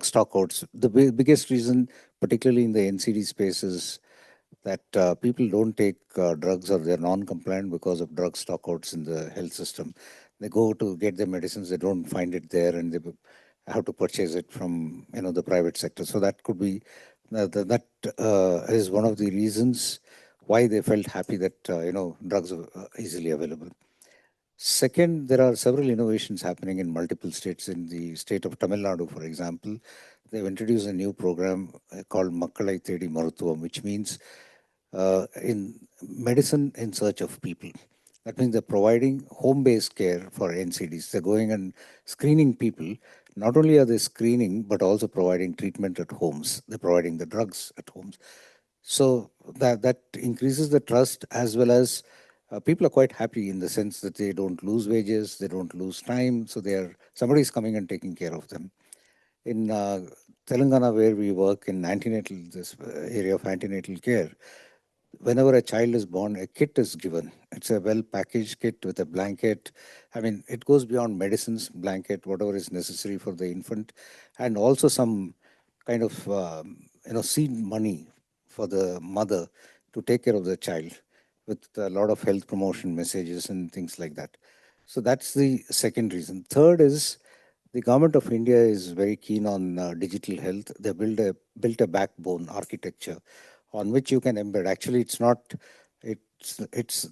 stockouts, the biggest reason, particularly in the NCD space, is that people don't take drugs or they're non-compliant because of drug stockouts in the health system. They go to get their medicines, they don't find it there, and they have to purchase it from the private sector. So that could be that is one of the reasons why they felt happy that drugs are easily available. Second, there are several innovations happening in multiple states. In the state of Tamil Nadu, for example, they've introduced a new program called Makkalai Thedi Maruthuvam, which means in medicine in search of people. That means they're providing home-based care for NCDs. They're going and screening people. Not only are they screening, but also providing treatment at homes. They're providing the drugs at homes. So that increases the trust, as well as people are quite happy in the sense that they don't lose wages, they don't lose time. So somebody's coming and taking care of them. In Telangana, where we work in antenatal, this area of antenatal care, whenever a child is born, a kit is given. It's a well-packaged kit with a blanket. I mean, it goes beyond medicines, blanket, whatever is necessary for the infant, and also some kind of seed money for the mother to take care of the child, with a lot of health promotion messages and things like that. So that's the second reason. Third is the government of India is very keen on digital health. They built a backbone architecture on which you can embed. Actually, it's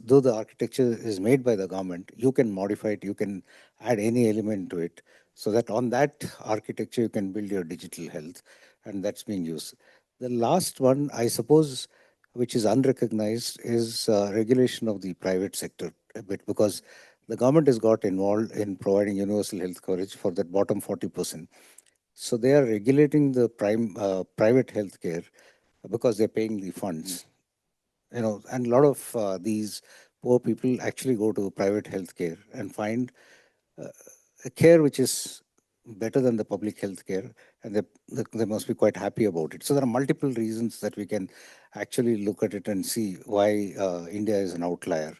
though the architecture is made by the government, you can modify it, you can add any element to it, so that on that architecture you can build your digital health, and that's being used. The last one, I suppose, which is unrecognized, is regulation of the private sector a bit, because the government has got involved in providing universal health coverage for that bottom 40%. So they are regulating the private healthcare because they're paying the funds. And a lot of these poor people actually go to private healthcare and find a care which is better than the public health care, and they must be quite happy about it. So there are multiple reasons that we can actually look at it and see why India is an outlier.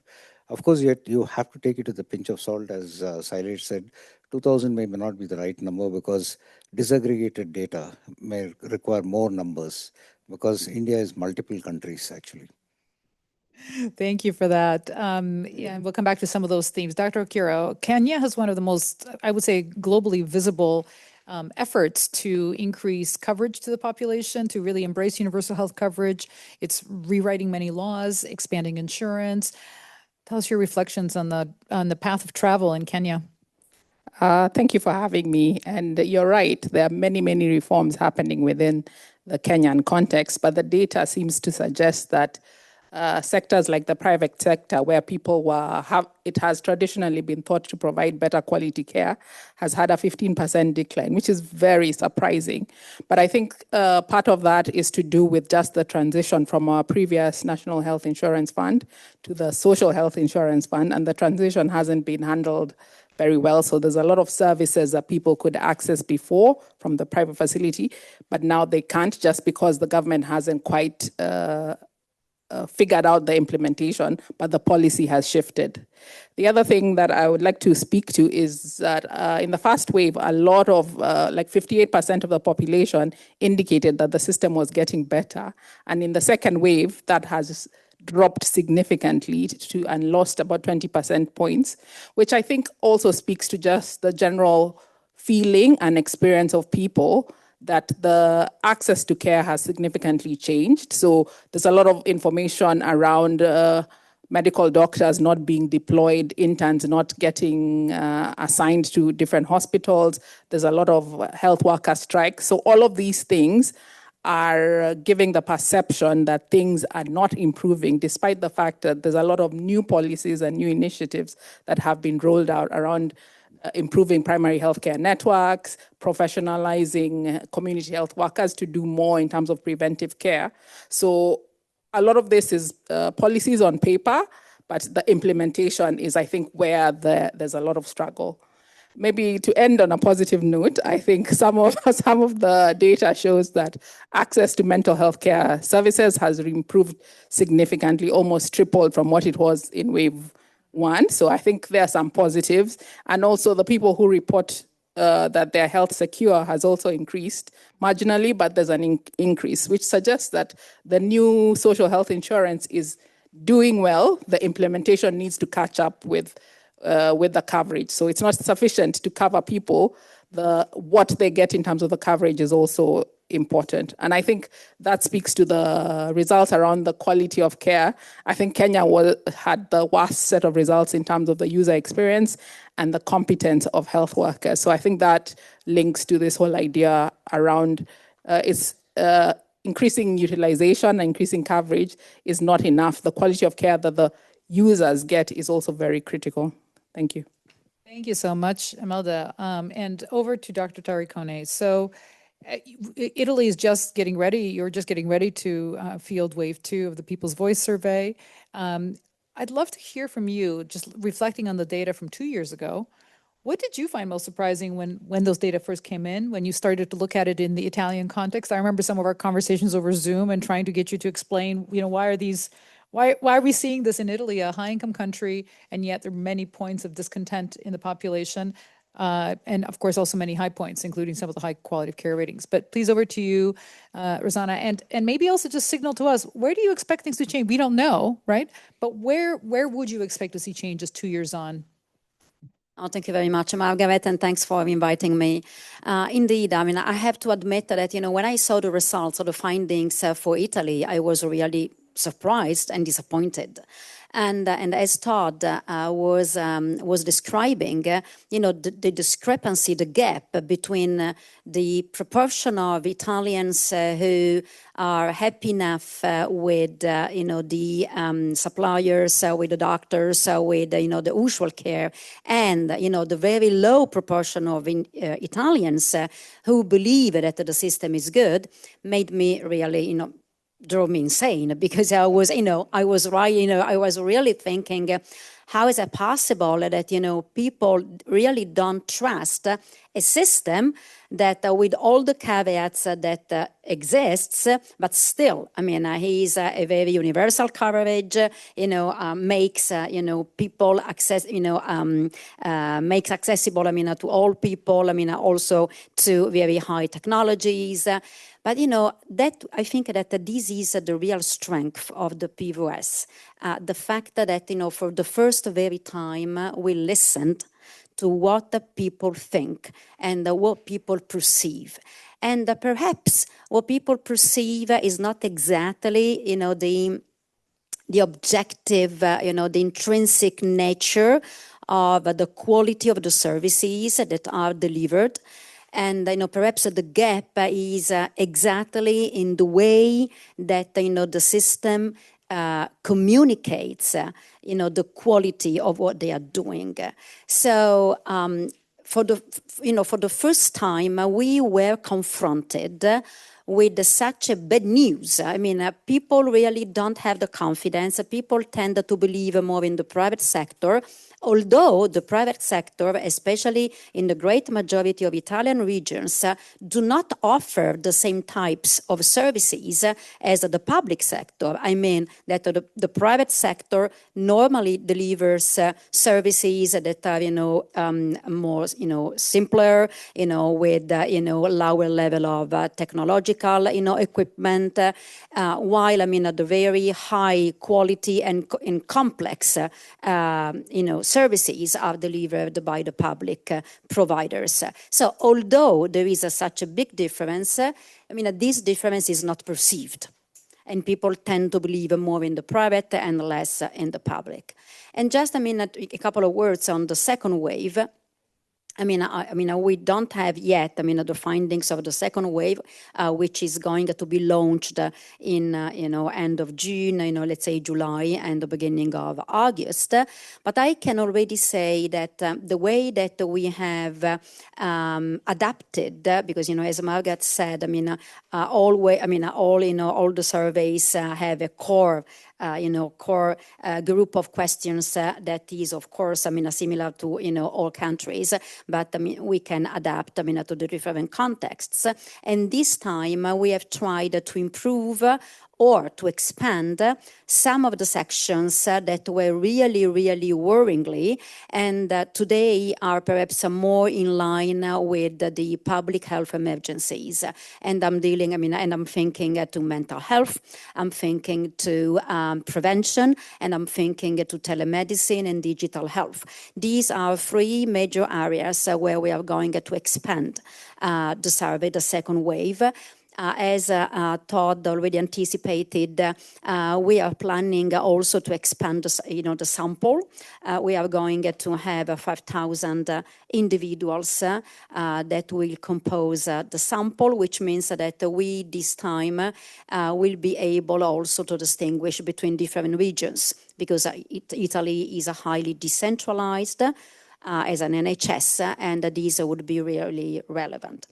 Of course, yet you have to take it with a pinch of salt, as Sailesh said. 2000 may not be the right number, because disaggregated data may require more numbers, because India is multiple countries actually. Thank you for that. Yeah, we'll come back to some of those themes. Dr. Okiro, Kenya has one of the most, I would say, globally visible efforts to increase coverage to the population, to really embrace universal health coverage. It's rewriting many laws, expanding insurance. Tell us your reflections on the path of travel in Kenya. Thank you for having me. And you're right, there are many, many reforms happening within the Kenyan context, but the data seems to suggest that sectors like the private sector, where people it has traditionally been thought to provide better quality care, has had a 15% decline, which is very surprising. But I think part of that is to do with just the transition from our previous National Health Insurance Fund to the Social Health Insurance Fund, and the transition hasn't been handled very well. So there's a lot of services that people could access before from the private facility, but now they can't just because the government hasn't quite figured out the implementation, but the policy has shifted. The other thing that I would like to speak to is that in the first wave, a lot of, like 58% of the population indicated that the system was getting better. And in the second wave, that has dropped significantly and lost about 20% points, which I think also speaks to just the general feeling and experience of people that the access to care has significantly changed. So there's a lot of information around medical doctors not being deployed, interns not getting assigned to different hospitals. There's a lot of health worker strikes. So all of these things are giving the perception that things are not improving, despite the fact that there's a lot of new policies and new initiatives that have been rolled out around improving primary healthcare networks, professionalizing community health workers to do more in terms of preventive care. So a lot of this is policies on paper, but the implementation is, I think, where there's a lot of struggle. Maybe to end on a positive note, I think some of the data shows that access to mental health care services has improved significantly, almost tripled from what it was in wave one. So I think there are some positives. And also the people who report that their health secure has also increased marginally, but there's an increase, which suggests that the new social health insurance is doing well. The implementation needs to catch up with the coverage. So it's not sufficient to cover people. What they get in terms of the coverage is also important. And I think that speaks to the results around the quality of care. I think Kenya had the worst set of results in terms of the user experience and the competence of health workers. So I think that links to this whole idea around increasing utilization, increasing coverage is not enough. The quality of care that the users get is also very critical. Thank you. Thank you so much, Imelda. And over to Dr. Tarikone. So Italy is just getting ready. You're just getting ready to field wave 2 of the People's Voice Survey. I'd love to hear from you, just reflecting on the data from 2 years ago. What did you find most surprising when those data first came in, when you started to look at it in the Italian context? I remember some of our conversations over Zoom and trying to get you to explain, why are we seeing this in Italy, a high-income country, and yet there are many points of discontent in the population, and of course also many high points, including some of the high quality of care ratings. But please, over to you, Rosanna, and maybe also just signal to us, where do you expect things to change? We don't know, right? But where would you expect to see changes 2 years on? Oh, thank you very much, Margaret, and thanks for inviting me. Indeed, I mean, I have to admit that, when I saw the results or the findings for Italy, I was really surprised and disappointed. And as Todd was describing, the discrepancy, the gap between the proportion of Italians who are happy enough with, the suppliers, with the doctors, with, the usual care, and, the very low proportion of Italians who believe that the system is good, made me really, drove me insane, because I was really thinking, how is it possible that, people really don't trust a system that with all the caveats that exists, but still, he's a very universal coverage, makes, people access, makes accessible, to all people, also to very high technologies. But, that I think that this is the real strength of the PVOS. The fact that, for the first very time, we listened to what the people think and what people perceive. And perhaps what people perceive is not exactly, the objective, the intrinsic nature of the quality of the services that are delivered. And, perhaps the gap is exactly in the way that, the system communicates, the quality of what they are doing. So, for the first time, we were confronted with such a bad news. People really don't have the confidence. People tend to believe more in the private sector. Although the private sector, especially in the great majority of Italian regions, do not offer the same types of services as the public sector. I mean that the private sector normally delivers services that are, more, simpler, with, lower level of technological, equipment, while, at the very high quality and complex, services are delivered by the public providers. So although there is such a big difference, this difference is not perceived. And people tend to believe more in the private and less in the public. And just, a couple of words on the second wave. We don't have yet, the findings of the second wave, which is going to be launched in, end of June, let's say July and the beginning of August. But I can already say that the way that we have adapted, because, as Margaret said, all the surveys have a core group of questions that is, of course, similar to, all countries, but we can adapt, to the different contexts. And this time we have tried to improve or to expand some of the sections that were really, really worryingly, and today are perhaps more in line with the public health emergencies. And I'm dealing, and I'm thinking to mental health, I'm thinking to prevention, and I'm thinking to telemedicine and digital health. These are three major areas where we are going to expand the survey, the second wave. As Todd already anticipated, we are planning also to expand, the sample. We are going to have 5,000 individuals that will compose the sample, which means that we this time will be able also to distinguish between different regions, because Italy is a highly decentralized as an NHS, and these would be really relevant.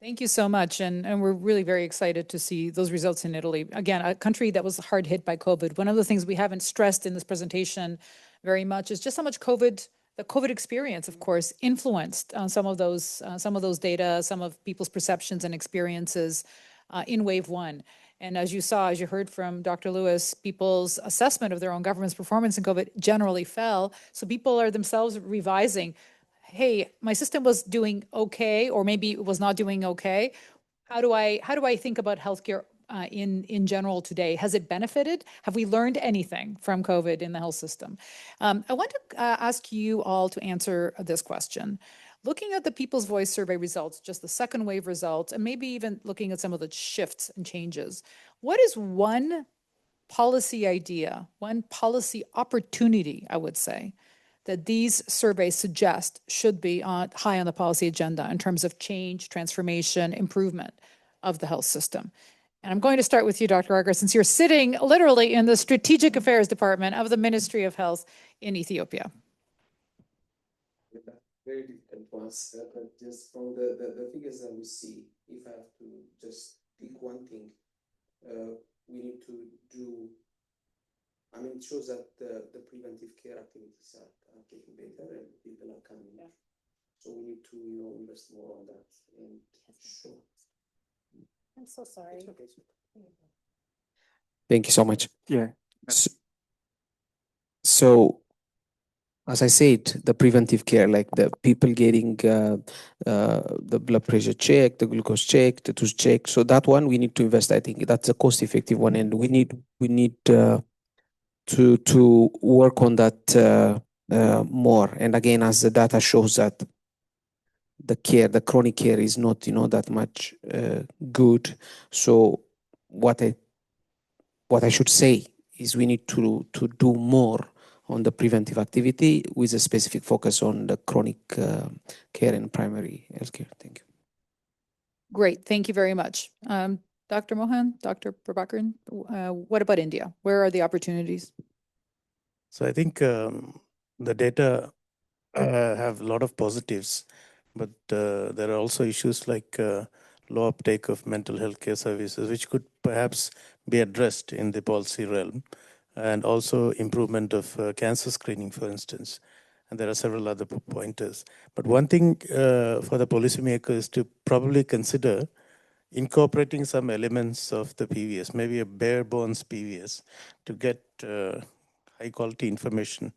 Thank you so much. And we're really very excited to see those results in Italy. Again, a country that was hard hit by COVID. One of the things we haven't stressed in this presentation very much is just how much the COVID experience, of course, influenced some of those data, some of people's perceptions and experiences in wave one. And as you heard from Dr. Lewis, people's assessment of their own government's performance in COVID generally fell. So people are themselves revising, hey, my system was doing okay, or maybe it was not doing okay. How do I think about healthcare in general today? Has it benefited? Have we learned anything from COVID in the health system? I want to ask you all to answer this question. Looking at the People's Voice survey results, just the second wave results, and maybe even looking at some of the shifts and changes, what is one policy idea, one policy opportunity, I would say, that these surveys suggest should be high on the policy agenda in terms of change, transformation, improvement of the health system? And I'm going to start with you, Dr. Agar, since you're sitting literally in the Strategic Affairs Department of the Ministry of Health in Ethiopia. Very difficult to answer, but just from the figures that we see, if I have to just pick one thing, we need to do, it shows that the preventive care activities are getting better and people are coming in. So we need to, invest more on that. And sure. I'm so sorry. It's okay. Thank you so much. Yeah. So as I said, the preventive care, like the people getting the blood pressure checked, the glucose checked, the tooth checked. So that one we need to invest. I think that's a cost-effective one, and we need to work on that more. And again, as the data shows that the chronic care is not, that much good. So what I should say is we need to do more on the preventive activity with a specific focus on the chronic care and primary healthcare. Thank you. Great, thank you very much. Dr. Mohan, Dr. Prabhakaran, what about India? Where are the opportunities? So I think the data have a lot of positives, but there are also issues like low uptake of mental health care services, which could perhaps be addressed in the policy realm. and also improvement of cancer screening, for instance. And there are several other pointers. But one thing for the policymaker is to probably consider incorporating some elements of the PVS, maybe a bare bones PVS, to get high quality information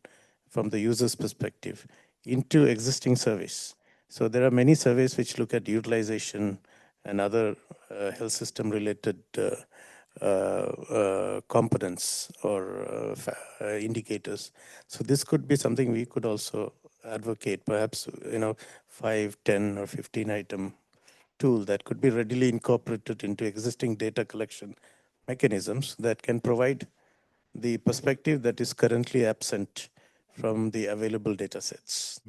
from the user's perspective into existing surveys. So there are many surveys which look at utilization and other health system related components or indicators. So this could be something we could also advocate, perhaps 5, 10 or 15 item tool that could be readily incorporated into existing data collection mechanisms that can provide the perspective that is currently absent from the available data sets.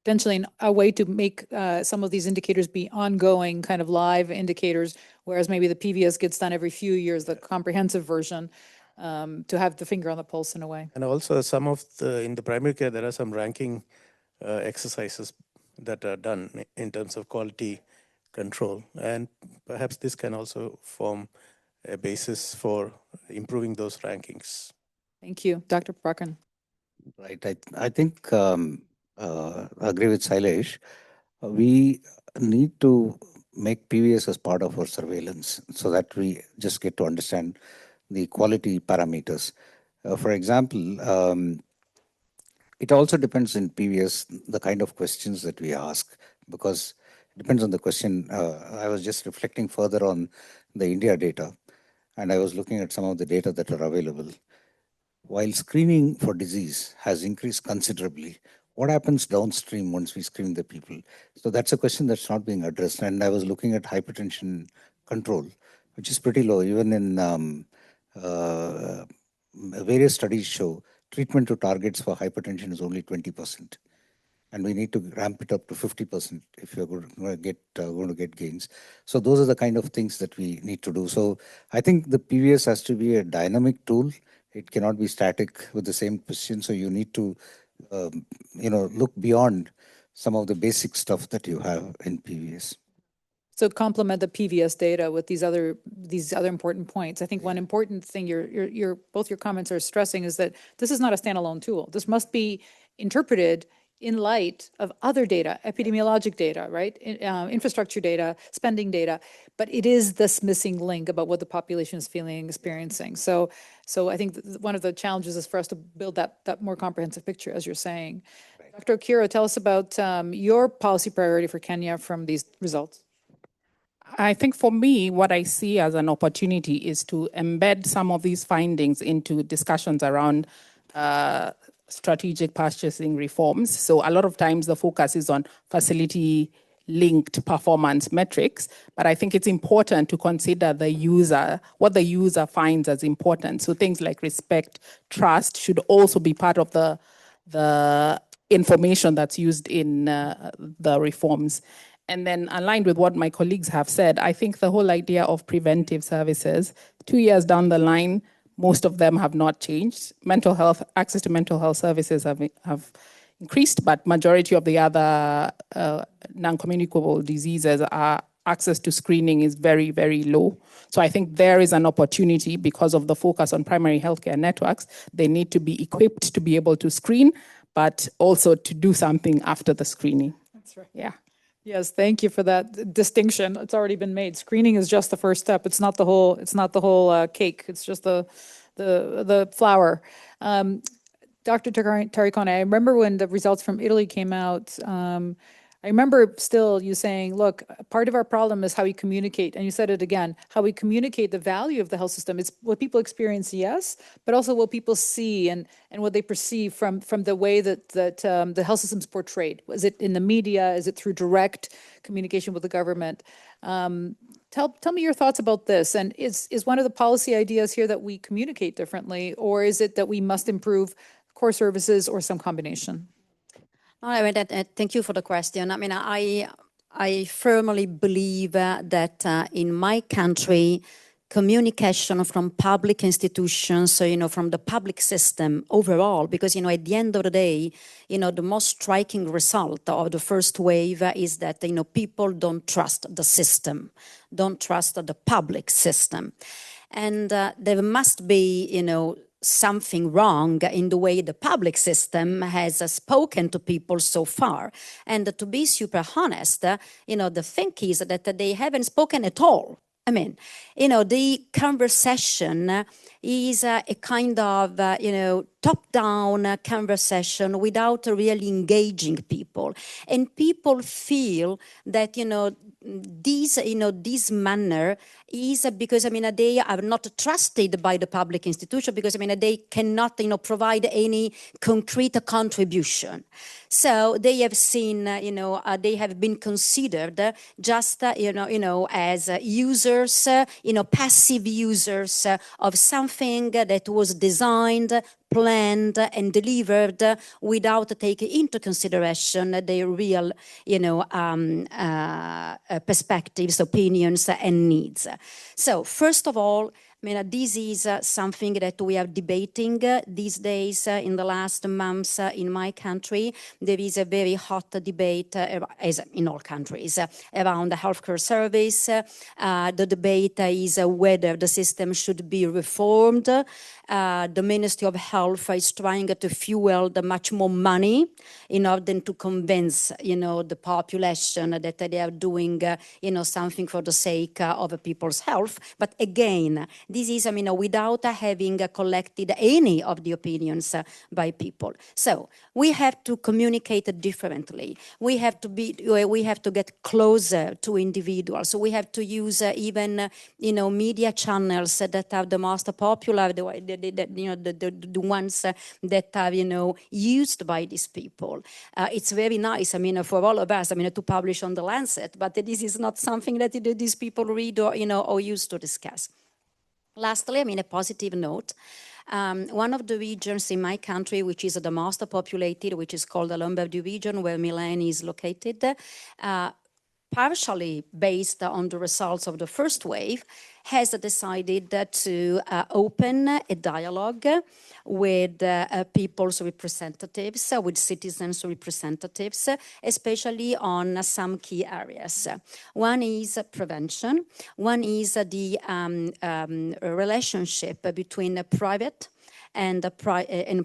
Potentially a way to make some of these indicators be ongoing, kind of live indicators, whereas maybe the PVS gets done every few years, the comprehensive version, to have the finger on the pulse in a way. And also some of in the primary care, there are some ranking exercises that are done in terms of quality control. And perhaps this can also form a basis for improving those rankings. Thank you. Dr. Prakan. Right. I think agree with Sailesh. We need to make PVS as part of our surveillance so that we just get to understand the quality parameters. For example, it also depends in PVS the kind of questions that we ask, because it depends on the question. I was just reflecting further on the India data, and I was looking at some of the data that are available. While screening for disease has increased considerably, what happens downstream once we screen the people? So that's a question that's not being addressed. And I was looking at hypertension control, which is pretty low. Even in various studies show treatment to targets for hypertension is only 20%. And we need to ramp it up to 50% if you're going to get gains. So those are the kind of things that we need to do. So I think the PVS has to be a dynamic tool. It cannot be static with the same question. So you need to, look beyond some of the basic stuff that you have in PVS. So complement the PVS data with these other important points. I think one important thing both your comments are stressing is that this is not a standalone tool. This must be interpreted in light of other data, epidemiologic data, right? Infrastructure data, spending data, but it is this missing link about what the population is feeling and experiencing. So I think one of the challenges is for us to build that more comprehensive picture, as you're saying. Right. Dr. Okiro, tell us about your policy priority for Kenya from these results. I think for me, what I see as an opportunity is to embed some of these findings into discussions around strategic purchasing reforms. So a lot of times the focus is on facility-linked performance metrics, but I think it's important to consider the user, what the user finds as important. So things like respect, trust should also be part of the information that's used in the reforms. And then aligned with what my colleagues have said, I think the whole idea of preventive services, 2 years down the line, most of them have not changed. Mental health, access to mental health services have increased, but majority of the other non-communicable diseases access to screening is very, very low. So I think there is an opportunity because of the focus on primary healthcare networks. They need to be equipped to be able to screen, but also to do something after the screening. That's right. Yeah. Yes, thank you for that distinction. It's already been made. Screening is just the first step. It's not the whole. It's not the whole cake. It's just the flour. Dr. Tarikone, I remember when the results from Italy came out. I remember still you saying, look, part of our problem is how we communicate. And you said it again, how we communicate the value of the health system. It's what people experience, yes, but also what people see and what they perceive from the way that the health system is portrayed. Is it in the media? Is it through direct communication with the government? Tell me your thoughts about this. And is one of the policy ideas here that we communicate differently, or is it that we must improve core services or some combination? Thank you for the question. I mean, I firmly believe that in my country, communication from public institutions, so, from the public system overall, because, at the end of the day, the most striking result of the first wave is that, people don't trust the system, don't trust the public system. And there must be, something wrong in the way the public system has spoken to people so far. And to be super honest, the thing is that they haven't spoken at all. I mean, the conversation is a kind of, top-down conversation without really engaging people. And people feel that, this manner is because, they are not trusted by the public institution because, they cannot, provide any concrete contribution. So they have seen, they have been considered just, as users, passive users of something that was designed, planned and delivered without taking into consideration their real, perspectives, opinions, and needs. So first of all, this is something that we are debating these days. In the last months in my country, there is a very hot debate, as in all countries, around the healthcare service. The debate is whether the system should be reformed. The Ministry of Health is trying to fuel much more money in order to convince, the population that they are doing, something for the sake of people's health. But again, this is, without having collected any of the opinions by people. So we have to communicate differently. We have to get closer to individuals. So we have to use even, media channels that are the most popular, the ones that are, used by these people. It's very nice, for all of us, to publish on the Lancet, but this is not something that these people read or, or use to discuss. Lastly, a positive note. One of the regions in my country, which is the most populated, which is called the Lombardy region, where Milan is located, partially based on the results of the first wave, has decided to open a dialogue with people's representatives, with citizens' representatives, especially on some key areas. One is prevention. One is the relationship between private and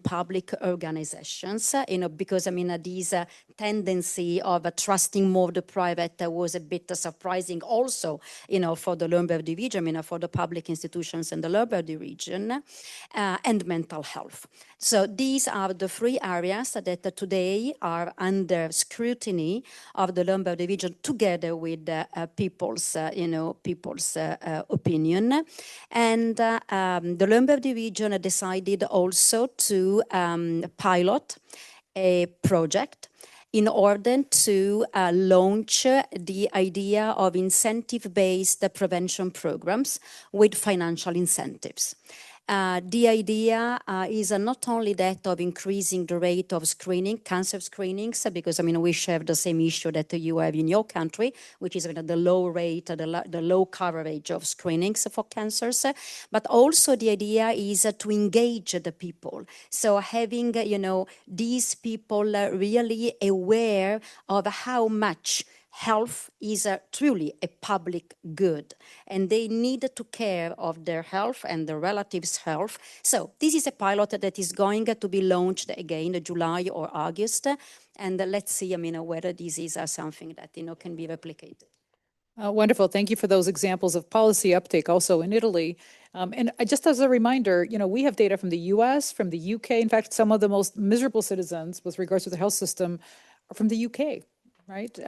public organizations, because this tendency of trusting more the private was a bit surprising also, for the Lombardy region, for the public institutions in the Lombardy region, and mental health. So these are the three areas that today are under scrutiny of the Lombardy region, together with people's opinion. And the Lombardy region decided also to pilot a project in order to launch the idea of incentive-based prevention programs with financial incentives. The idea is not only that of increasing the rate of screening, cancer screenings, because we share the same issue that you have in your country, which is the low rate, the low coverage of screenings for cancers, but also the idea is to engage the people. So having, these people really aware of how much health is truly a public good, and they need to care of their health and their relatives' health. So this is a pilot that is going to be launched again in July or August, and let's see, whether this is something that, can be replicated. Wonderful. Thank you for those examples of policy uptake also in Italy. And just as a reminder, we have data from the US, from the UK. In fact, some of the most miserable citizens with regards to the health system are from the UK. Right,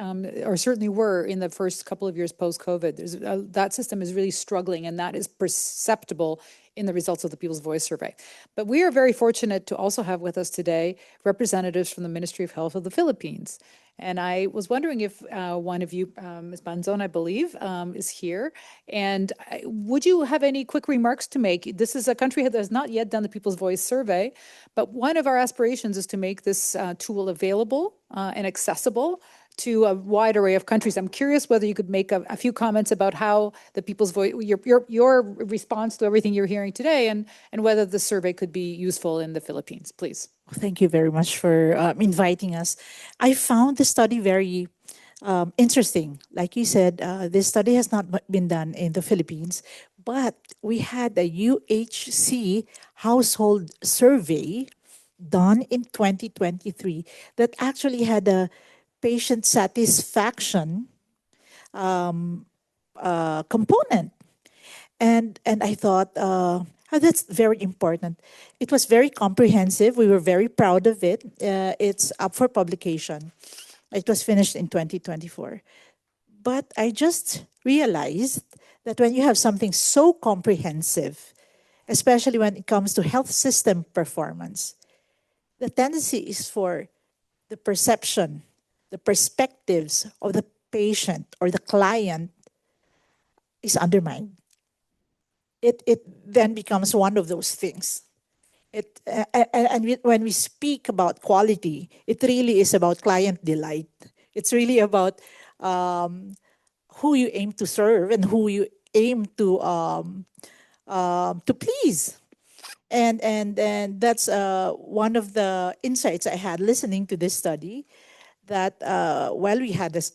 or certainly were in the first couple of years post-COVID. That system is really struggling, and that is perceptible in the results of the People's Voice survey. But we are very fortunate to also have with us today representatives from the Ministry of Health of the Philippines. And I was wondering if one of you, Ms. Banzon, I believe, is here. And would you have any quick remarks to make? This is a country that has not yet done the People's Voice survey, but one of our aspirations is to make this tool available and accessible to a wide array of countries. I'm curious whether you could make a few comments about how the People's Voice, your response to everything you're hearing today, and whether the survey could be useful in the Philippines, please. Thank you very much for inviting us. I found the study very interesting. Like you said, this study has not been done in the Philippines, But we had a UHC household survey done in 2023 that actually had a patient satisfaction component. And I thought, oh, that's very important. It was very comprehensive. We were very proud of it. It's up for publication. It was finished in 2024. But I just realized that when you have something so comprehensive, especially when it comes to health system performance, the tendency is for the perception, the perspectives of the patient or the client is undermined. It then becomes one of those things. When we speak about quality, it really is about client delight. It's really about who you aim to serve and who you aim to please. And that's one of the insights I had listening to this study, that while we had this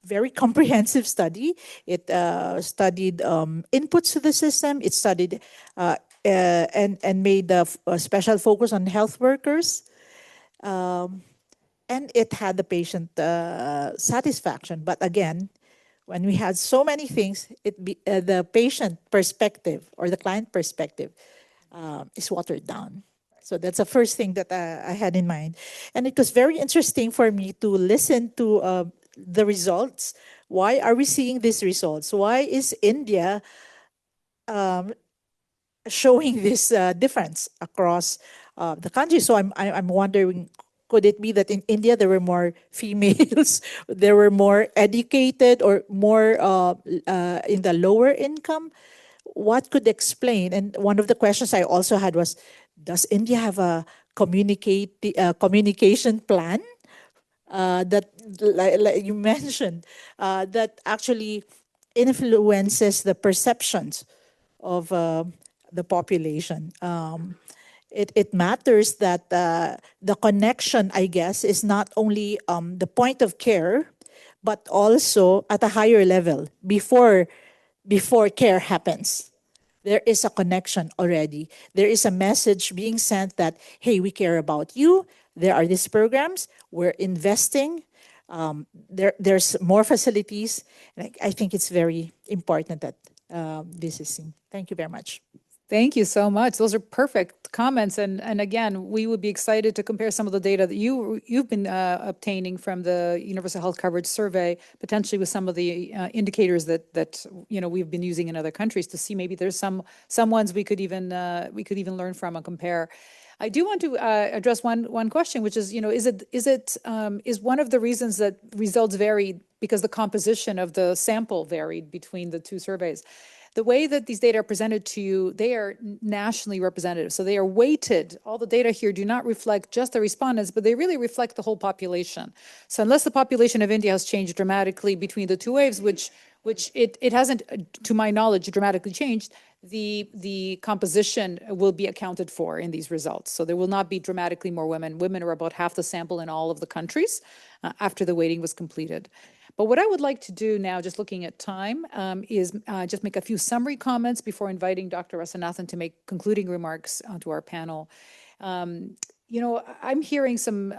very comprehensive study, it studied inputs to the system, it studied and made a special focus on health workers, and it had the patient satisfaction. But again, when we had so many things, the patient perspective or the client perspective is watered down. So that's the first thing that I had in mind. And it was very interesting for me to listen to the results. Why are we seeing these results? Why is India showing this difference across the country? So I'm wondering, could it be that in India there were more females, there were more educated, or more in the lower income? What could explain? And one of the questions I also had was, does India have a communication plan that, like you mentioned, that actually influences the perceptions of the population? It matters that the connection, I guess, is not only the point of care, but also at a higher level before care happens. There is a connection already. There is a message being sent that, hey, we care about you. There are these programs. We're investing. There's more facilities. And I think it's very important that this is seen. Thank you very much. Thank you so much. Those are perfect comments. And again, we would be excited to compare some of the data that you've been obtaining from the Universal Health Coverage Survey, potentially with some of the indicators that we've been using in other countries, to see maybe there's some ones we could even learn from and compare. I do want to address one question, which is, is one of the reasons that results varied because the composition of the sample varied between the two surveys? The way that these data are presented to you, they are nationally representative. So they are weighted. All the data here do not reflect just the respondents, but they really reflect the whole population. So unless the population of India has changed dramatically between the two waves, which it hasn't, to my knowledge, dramatically changed, the composition will be accounted for in these results. So there will not be dramatically more women. Women are about half the sample in all of the countries after the weighting was completed. But what I would like to do now, just looking at time, is just make a few summary comments before inviting Dr. Rasanathan to make concluding remarks to our panel. I'm hearing some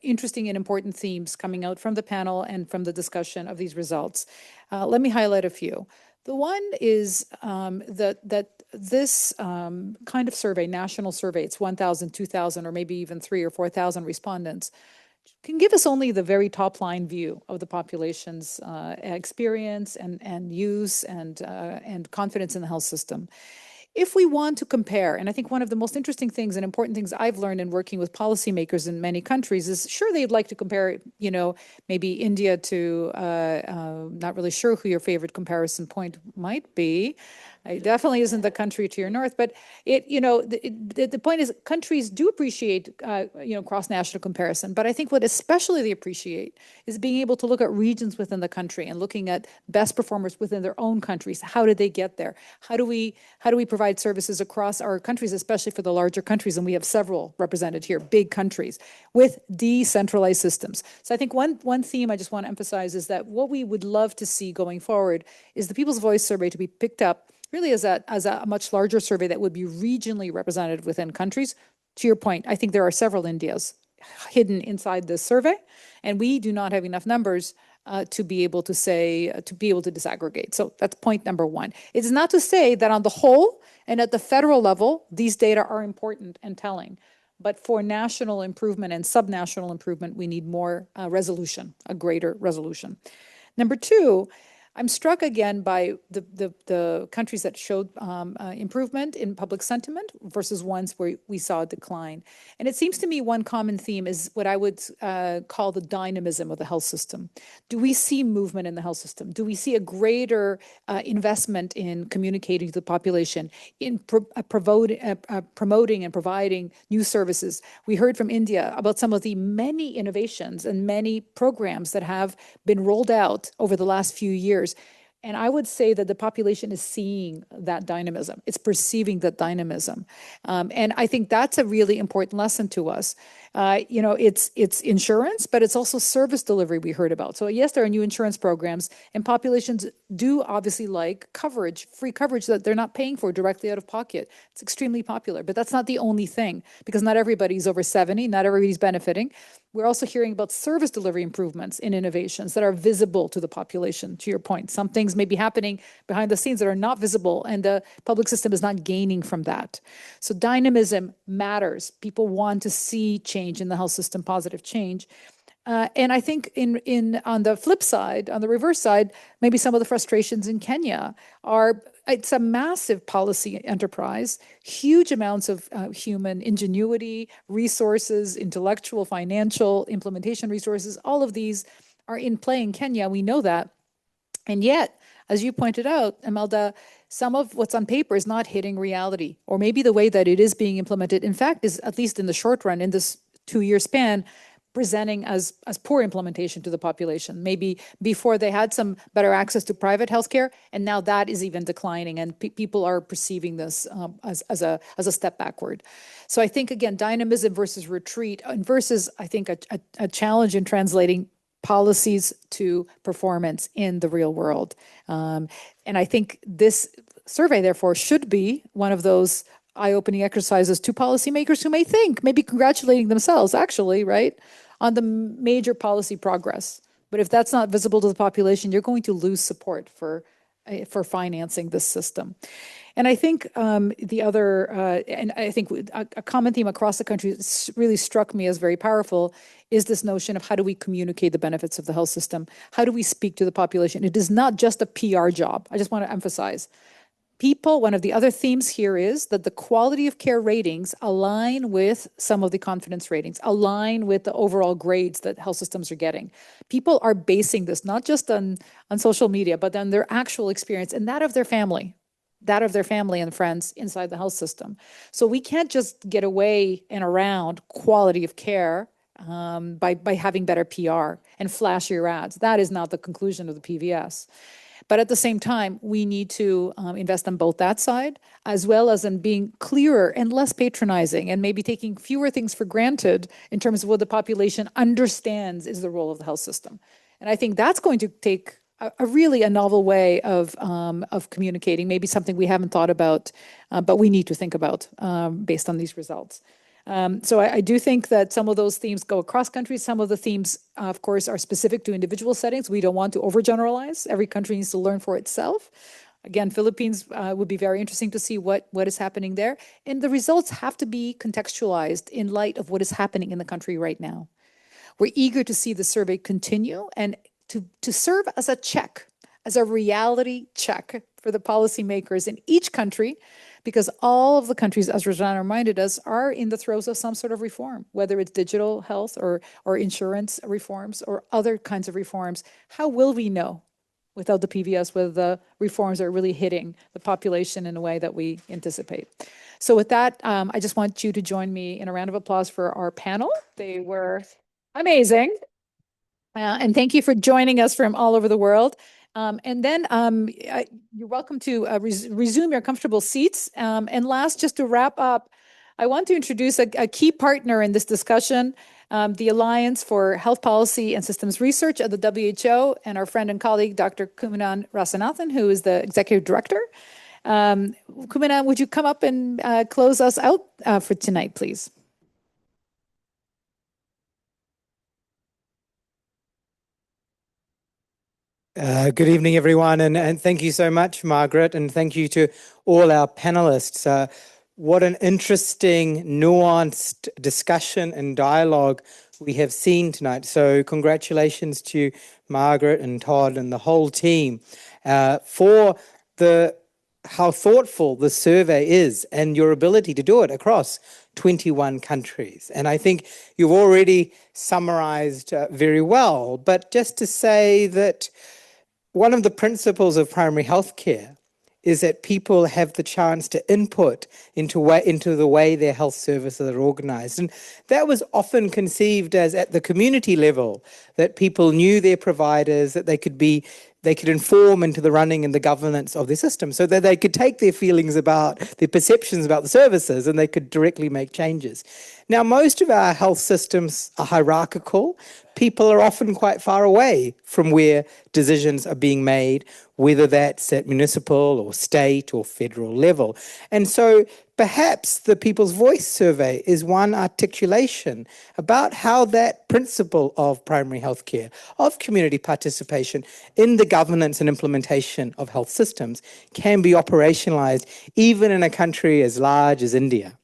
interesting and important themes coming out from the panel and from the discussion of these results. Let me highlight a few. The one is that this kind of survey, national survey, it's 1,000, 2,000, or maybe even 3,000 or 4,000 respondents, can give us only the very top line view of the population's experience and use and confidence in the health system. If we want to compare, and I think one of the most interesting things and important things I've learned in working with policymakers in many countries is, sure, they'd like to compare, maybe India to, not really sure who your favorite comparison point might be. It definitely isn't the country to your north, but the point is countries do appreciate, cross-national comparison. But I think what especially they appreciate is being able to look at regions within the country and looking at best performers within their own countries. How did they get there? How do we provide provide services across our countries, especially for the larger countries, and we have several represented here, big countries, with decentralized systems. So I think one theme I just want to emphasize is that what we would love to see going forward is the People's Voice survey to be picked up really as a much larger survey that would be regionally represented within countries. To your point, I think there are several Indias hidden inside this survey, and we do not have enough numbers to be able to disaggregate. So that's point number one. It's not to say that on the whole and at the federal level, these data are important and telling. But for national improvement and subnational improvement, we need more resolution, a greater resolution. Number two, I'm struck again by the countries that showed improvement in public sentiment versus ones where we saw a decline. And it seems to me one common theme is what I would call the dynamism of the health system. Do we see movement in the health system? Do we see a greater investment in communicating to the population, in promoting and providing new services? We heard from India about some of the many innovations and many programs that have been rolled out over the last few years. And I would say that the population is seeing that dynamism. It's perceiving that dynamism. And I think that's a really important lesson to us. It's insurance, but it's also service delivery we heard about. So yes, there are new insurance programs, and populations do obviously like coverage, free coverage that they're not paying for directly out of pocket. It's extremely popular, but that's not the only thing, because not everybody's over 70, not everybody's benefiting. We're also hearing about service delivery improvements in innovations that are visible to the population, to your point. Some things may be happening behind the scenes that are not visible, and the public system is not gaining from that. So dynamism matters. People want to see change in the health system, positive change. And I think on the flip side, on the reverse side, maybe some of the frustrations in Kenya are, it's a massive policy enterprise, huge amounts of human ingenuity, resources, intellectual, financial, implementation resources. All of these are in play in Kenya. We know that. And yet, as you pointed out, Imelda, some of what's on paper is not hitting reality, or maybe the way that it is being implemented, in fact, is, at least in the short run, in this 2-year span, presenting as poor implementation to the population. Maybe before they had some better access to private healthcare, and now that is even declining, and people are perceiving this as a step backward. So I think, again, dynamism versus retreat, and versus, I think, a challenge in translating policies to performance in the real world. And I think this survey, therefore, should be one of those eye-opening exercises to policymakers who may think, maybe congratulating themselves, actually, right, on the major policy progress. But if that's not visible to the population, you're going to lose support for financing this system. And I think the other, and I think a common theme across the country really struck me as very powerful, is this notion of how do we communicate the benefits of the health system? How do we speak to the population? It is not just a PR job. I just want to emphasize. One of the other themes here is that the quality of care ratings align with some of the confidence ratings, align with the overall grades that health systems are getting. People are basing this not just on social media, but on their actual experience and that of their family and friends inside the health system. So we can't just get away and around quality of care by having better PR and flashier ads. That is not the conclusion of the PVS. But at the same time, we need to invest on both that side, as well as in being clearer and less patronizing, and maybe taking fewer things for granted in terms of what the population understands is the role of the health system. And I think that's going to take a really novel way of communicating, maybe something we haven't thought about, but we need to think about based on these results. So I do think that some of those themes go across countries. Some of the themes, of course, are specific to individual settings. We don't want to overgeneralize. Every country needs to learn for itself. Again, Philippines would be very interesting to see what is happening there. And the results have to be contextualized in light of what is happening in the country right now. We're eager to see the survey continue and to serve as a check, as a reality check for the policymakers in each country, because all of the countries, as Rosanna reminded us, are in the throes of some sort of reform, whether it's digital health or insurance reforms or other kinds of reforms. How will we know without the PVS whether the reforms are really hitting the population in a way that we anticipate? So with that, I just want you to join me in a round of applause for our panel. They were amazing. And thank you for joining us from all over the world. And then you're welcome to resume your comfortable seats. And last, just to wrap up, I want to introduce a key partner in this discussion, the Alliance for Health Policy and Systems Research at the WHO, and our friend and colleague, Dr. Kumanan Rasanathan, who is the Executive Director. Kumanan, would you come up and close us out for tonight, please? Good evening, everyone, and thank you so much, Margaret, and thank you to all our panelists. What an interesting, nuanced discussion and dialogue we have seen tonight. So congratulations to Margaret and Todd and the whole team for how thoughtful the survey is and your ability to do it across 21 countries. And I think you've already summarized very well, but just to say that one of the principles of primary healthcare is that people have the chance to input into the way their health services are organized. And that was often conceived as at the community level, that people knew their providers, that they could inform into the running and the governance of their system, so that they could take their feelings about their perceptions about the services and they could directly make changes. Now, most of our health systems are hierarchical. People are often quite far away from where decisions are being made, whether that's at municipal or state or federal level. And so perhaps the People's Voice survey is one articulation about how that principle of primary healthcare, of community participation in the governance and implementation of health systems can be operationalized even in a country as large as India,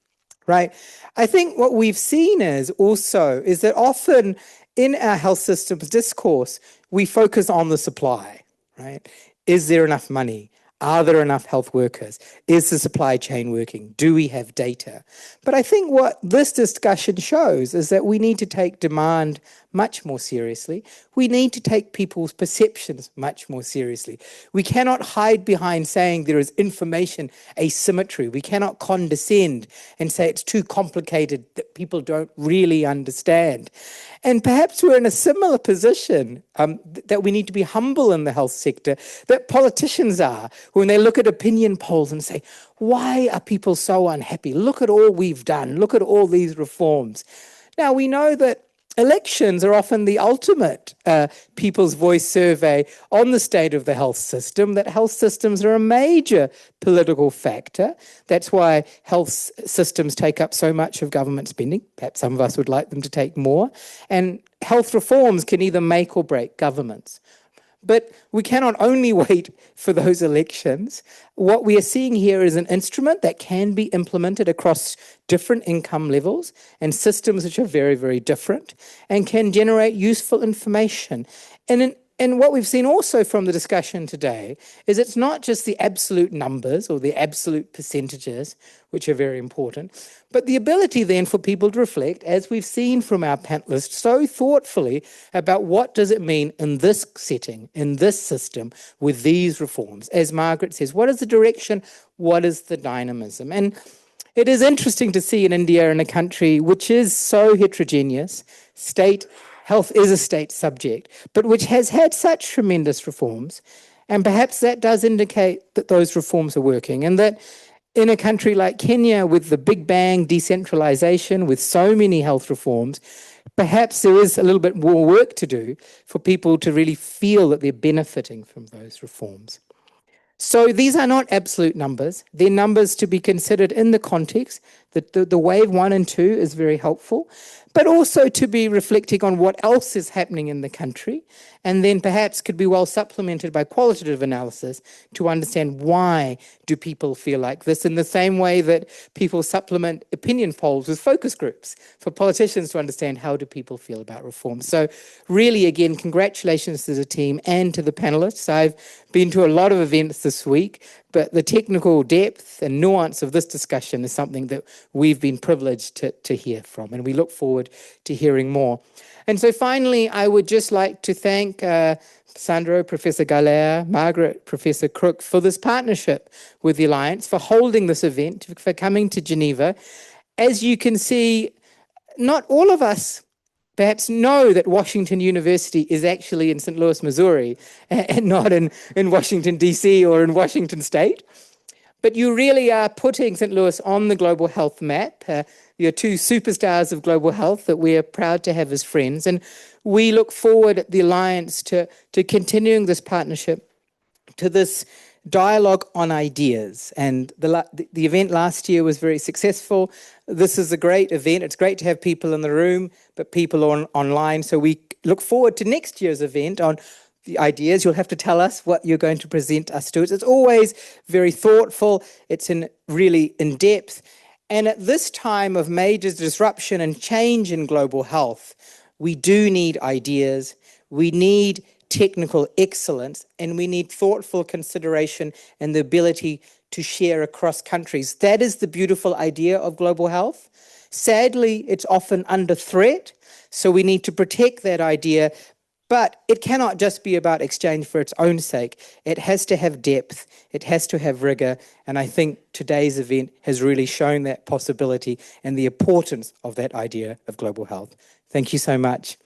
right? I think what we've seen is that often in our health systems discourse, we focus on the supply, right? Is there enough money? Are there enough health workers? Is the supply chain working? Do we have data? But I think what this discussion shows is that we need to take demand much more seriously. We need to take people's perceptions much more seriously. We cannot hide behind saying there is information asymmetry. We cannot condescend and say it's too complicated that people don't really understand. And perhaps we're in a similar position that we need to be humble in the health sector, that politicians are, when they look at opinion polls and say, why are people so unhappy? Look at all we've done. Look at all these reforms. Now, we know that elections are often the ultimate People's Voice survey on the state of the health system, that health systems are a major political factor. That's why health systems take up so much of government spending. Perhaps some of us would like them to take more. And health reforms can either make or break governments. But we cannot only wait for those elections. What we are seeing here is an instrument that can be implemented across different income levels and systems which are very, very different and can generate useful information. And what we've seen also from the discussion today is it's not just the absolute numbers or the absolute percentages, which are very important, but the ability then for people to reflect, as we've seen from our panelists, so thoughtfully about what does it mean in this setting, in this system, with these reforms. As Margaret says, what is the direction? What is the dynamism? And it is interesting to see in India, in a country which is so heterogeneous, health is a state subject, but which has had such tremendous reforms. And perhaps that does indicate that those reforms are working, and that in a country like Kenya, with the big bang decentralization, with so many health reforms, perhaps there is a little bit more work to do for people to really feel that they're benefiting from those reforms. So these are not absolute numbers. They're numbers to be considered in the context. The wave 1 and 2 is very helpful, but also to be reflecting on what else is happening in the country, and then perhaps could be well supplemented by qualitative analysis to understand why do people feel like this, in the same way that people supplement opinion polls with focus groups for politicians to understand how do people feel about reform. So really, again, congratulations to the team and to the panelists. I've been to a lot of events this week, but the technical depth and nuance of this discussion is something that we've been privileged to hear from, and we look forward to hearing more. And so finally, I would just like to thank Sandro, Professor Galea, Margaret, Professor Kruk, for this partnership with the Alliance, for holding this event, for coming to Geneva. As you can see, not all of us perhaps know that Washington University is actually in St. Louis, Missouri, and not in Washington, D.C. or in Washington State. But you really are putting St. Louis on the global health map. You're two superstars of global health that we are proud to have as friends. And we look forward at the Alliance to continuing this partnership, to this dialogue on ideas. And the event last year was very successful. This is a great event. It's great to have people in the room, but people online. So we look forward to next year's event on the ideas. You'll have to tell us what you're going to present us to. It's always very thoughtful. It's really in depth. And at this time of major disruption and change in global health, we do need ideas. We need technical excellence, and we need thoughtful consideration and the ability to share across countries. That is the beautiful idea of global health. Sadly, it's often under threat, so we need to protect that idea, but it cannot just be about exchange for its own sake. It has to have depth, it has to have rigor, and I think today's event has really shown that possibility and the importance of that idea of global health. Thank you so much.